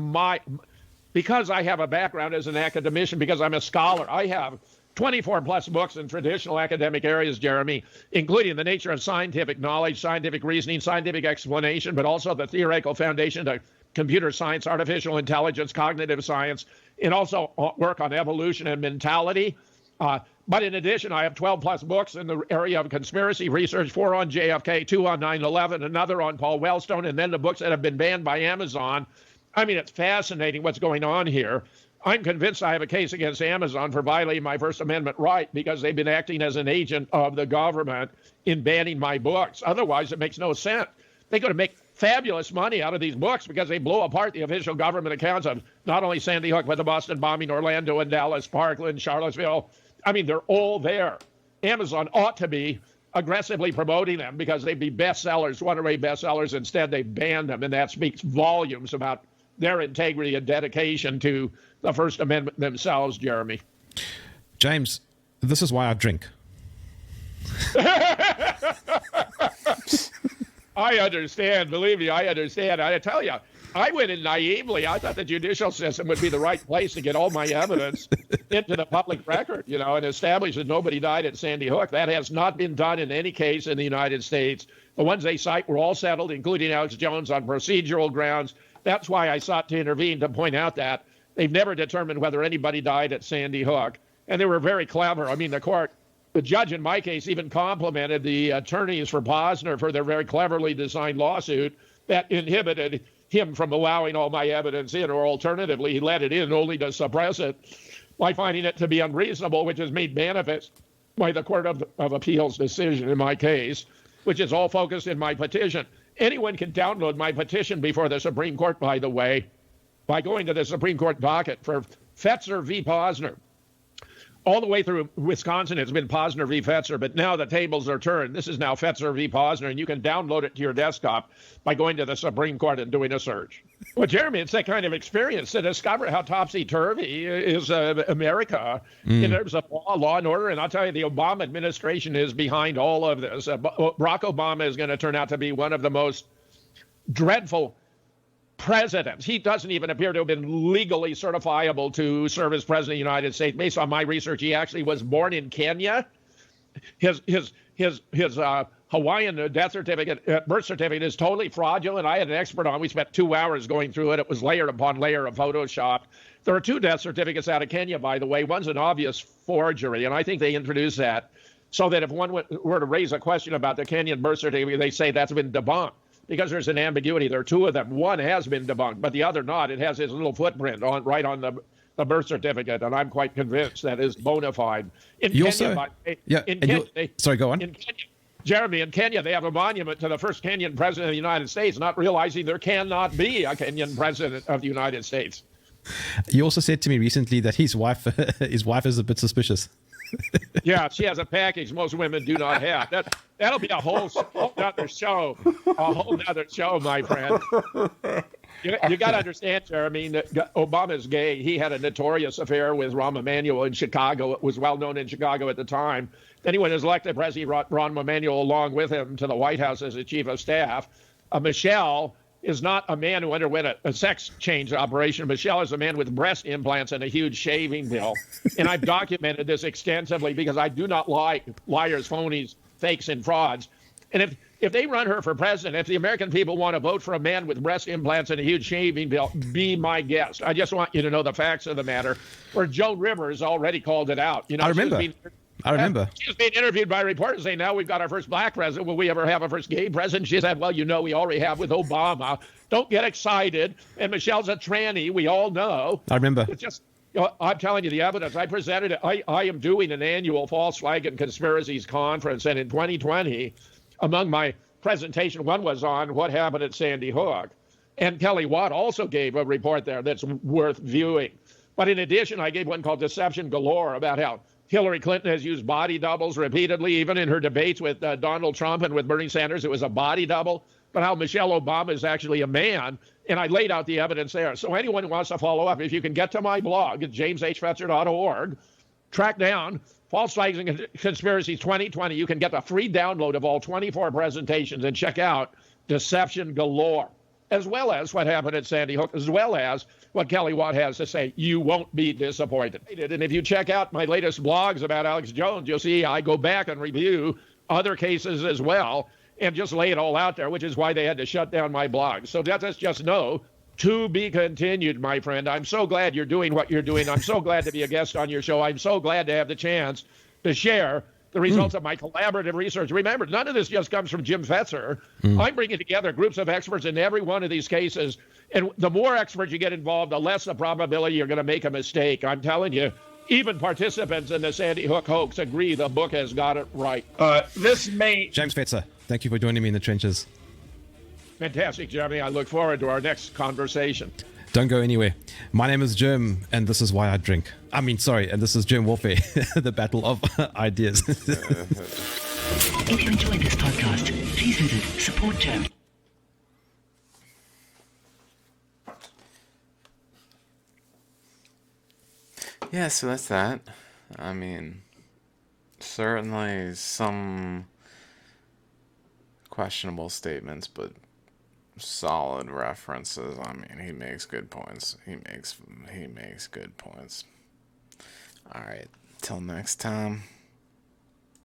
because I have a background as an academician, because I'm a scholar, I have 24 plus books in traditional academic areas, Jeremy, including the nature of scientific knowledge, scientific reasoning, scientific explanation, but also the theoretical foundation to computer science, artificial intelligence, cognitive science, and also work on evolution and mentality. But in addition, I have 12 plus books in the area of conspiracy research, 4 on JFK, 2 on 9/11, another on Paul Wellstone, and then the books that have been banned by Amazon. I mean, it's fascinating what's going on here. I'm convinced I have a case against Amazon for violating my First Amendment right because they've been acting as an agent of the government in banning my books. Otherwise, it makes no sense. They're going to make fabulous money out of these books because they blow apart the official government accounts of not only Sandy Hook, but the Boston bombing, Orlando and Dallas, Parkland, Charlottesville. I mean, they're all there. Amazon ought to be aggressively promoting them because they'd be bestsellers, runaway bestsellers. Instead, they banned them, and that speaks volumes about their integrity and dedication to the First Amendment themselves, Jeremy. James, this is why I drink. I understand. Believe me, I understand. I tell you, I went in naively. I thought the judicial system would be the right place to get all my evidence into the public record, and establish that nobody died at Sandy Hook. That has not been done in any case in the United States. The ones they cite were all settled, including Alex Jones, on procedural grounds. That's why I sought to intervene to point out that they've never determined whether anybody died at Sandy Hook. And they were very clever. I mean, the judge in my case even complimented the attorneys for Posner for their very cleverly designed lawsuit that inhibited him from allowing all my evidence in, or alternatively, he let it in only to suppress it by finding it to be unreasonable, which is made manifest by the Court of Appeals decision in my case, which is all focused in my petition. Anyone can download my petition before the Supreme Court, by the way, by going to the Supreme Court docket for Fetzer v. Posner. All the way through Wisconsin, it's been Posner v. Fetzer, but now the tables are turned. This is now Fetzer v. Posner, and you can download it to your desktop by going to the Supreme Court and doing a search. Well, Jeremy, it's that kind of experience to discover how topsy-turvy is America in terms of law and order. And I'll tell you, the Obama administration is behind all of this. Barack Obama is going to turn out to be one of the most dreadful presidents. He doesn't even appear to have been legally certifiable to serve as president of the United States. Based on my research, he actually was born in Kenya. His Hawaiian death certificate, birth certificate is totally fraudulent. I had an expert on. We spent 2 hours going through it. It was layer upon layer of Photoshop. There are 2 death certificates out of Kenya, by the way. One's an obvious forgery, and I think they introduced that so that if one were to raise a question about the Kenyan birth certificate, they say that's been debunked because there's an ambiguity. There are 2 of them. One has been debunked, but the other not. It has his little footprint right on the birth certificate, and I'm quite convinced that is bona fide. In Kenya, sorry, go on. In Kenya, Jeremy, in Kenya, they have a monument to the first Kenyan president of the United States, not realizing there cannot be a Kenyan president of the United States. You also said to me recently that his wife is a bit suspicious. Yeah, she has a package most women do not have. That'll be a whole other show. A whole other show, my friend. You got to understand, Jeremy, that Obama's gay. He had a notorious affair with Rahm Emanuel in Chicago. It was well known in Chicago at the time. Then he was elected president, brought Rahm Emanuel along with him to the White House as the chief of staff. Michelle is not a man who underwent a sex change operation. Michelle is a man with breast implants and a huge shaving bill. And I've documented this extensively because I do not like liars, phonies, fakes, and frauds. And if they run her for president, if the American people want to vote for a man with breast implants and a huge shaving bill, be my guest. I just want you to know the facts of the matter. Where Joan Rivers already called it out. You know, I remember. She was being interviewed by reporters saying, now we've got our first black president. Will we ever have a first gay president? She said, well, you know, we already have with Obama. Don't get excited. And Michelle's a tranny. We all know. I remember. It's just, you know, I'm telling you the evidence. I presented it. I am doing an annual false flag and conspiracies conference. And in 2020, among my presentation, one was on what happened at Sandy Hook. And Kelly Watt also gave a report there that's worth viewing. But in addition, I gave one called Deception Galore about how Hillary Clinton has used body doubles repeatedly, even in her debates with Donald Trump and with Bernie Sanders. It was a body double, but how Michelle Obama is actually a man. And I laid out the evidence there. So anyone who wants to follow up, if you can get to my blog at jameshfetzer.org, track down False Flags and Conspiracies 2020. You can get a free download of all 24 presentations and check out Deception Galore, as well as what happened at Sandy Hook, as well as what Kelly Watt has to say. You won't be disappointed. And if you check out my latest blogs about Alex Jones, you'll see I go back and review other cases as well and just lay it all out there, which is why they had to shut down my blog. So let's just know, to be continued, my friend. I'm so glad you're doing what you're doing. I'm so glad to be a guest on your show. I'm so glad to have the chance to share the results of my collaborative research. Remember, none of this just comes from Jim Fetzer. I'm bringing together groups of experts in every one of these cases. And the more experts you get involved, the less the probability you're going to make a mistake. I'm telling you, even participants in the Sandy Hook hoax agree the book has got it right. James Fetzer, thank you for joining me in the trenches. Fantastic, Jeremy. I look forward to our next conversation. Don't go anywhere. My name is Jerm, and this is why I drink. And this is Jerm Warfare, the battle of ideas. If you enjoyed this podcast, please visit Support Jerm. Yeah, so that's that. I mean, certainly some questionable statements, but solid references. I mean, he makes good points. He makes good points. All right, till next time.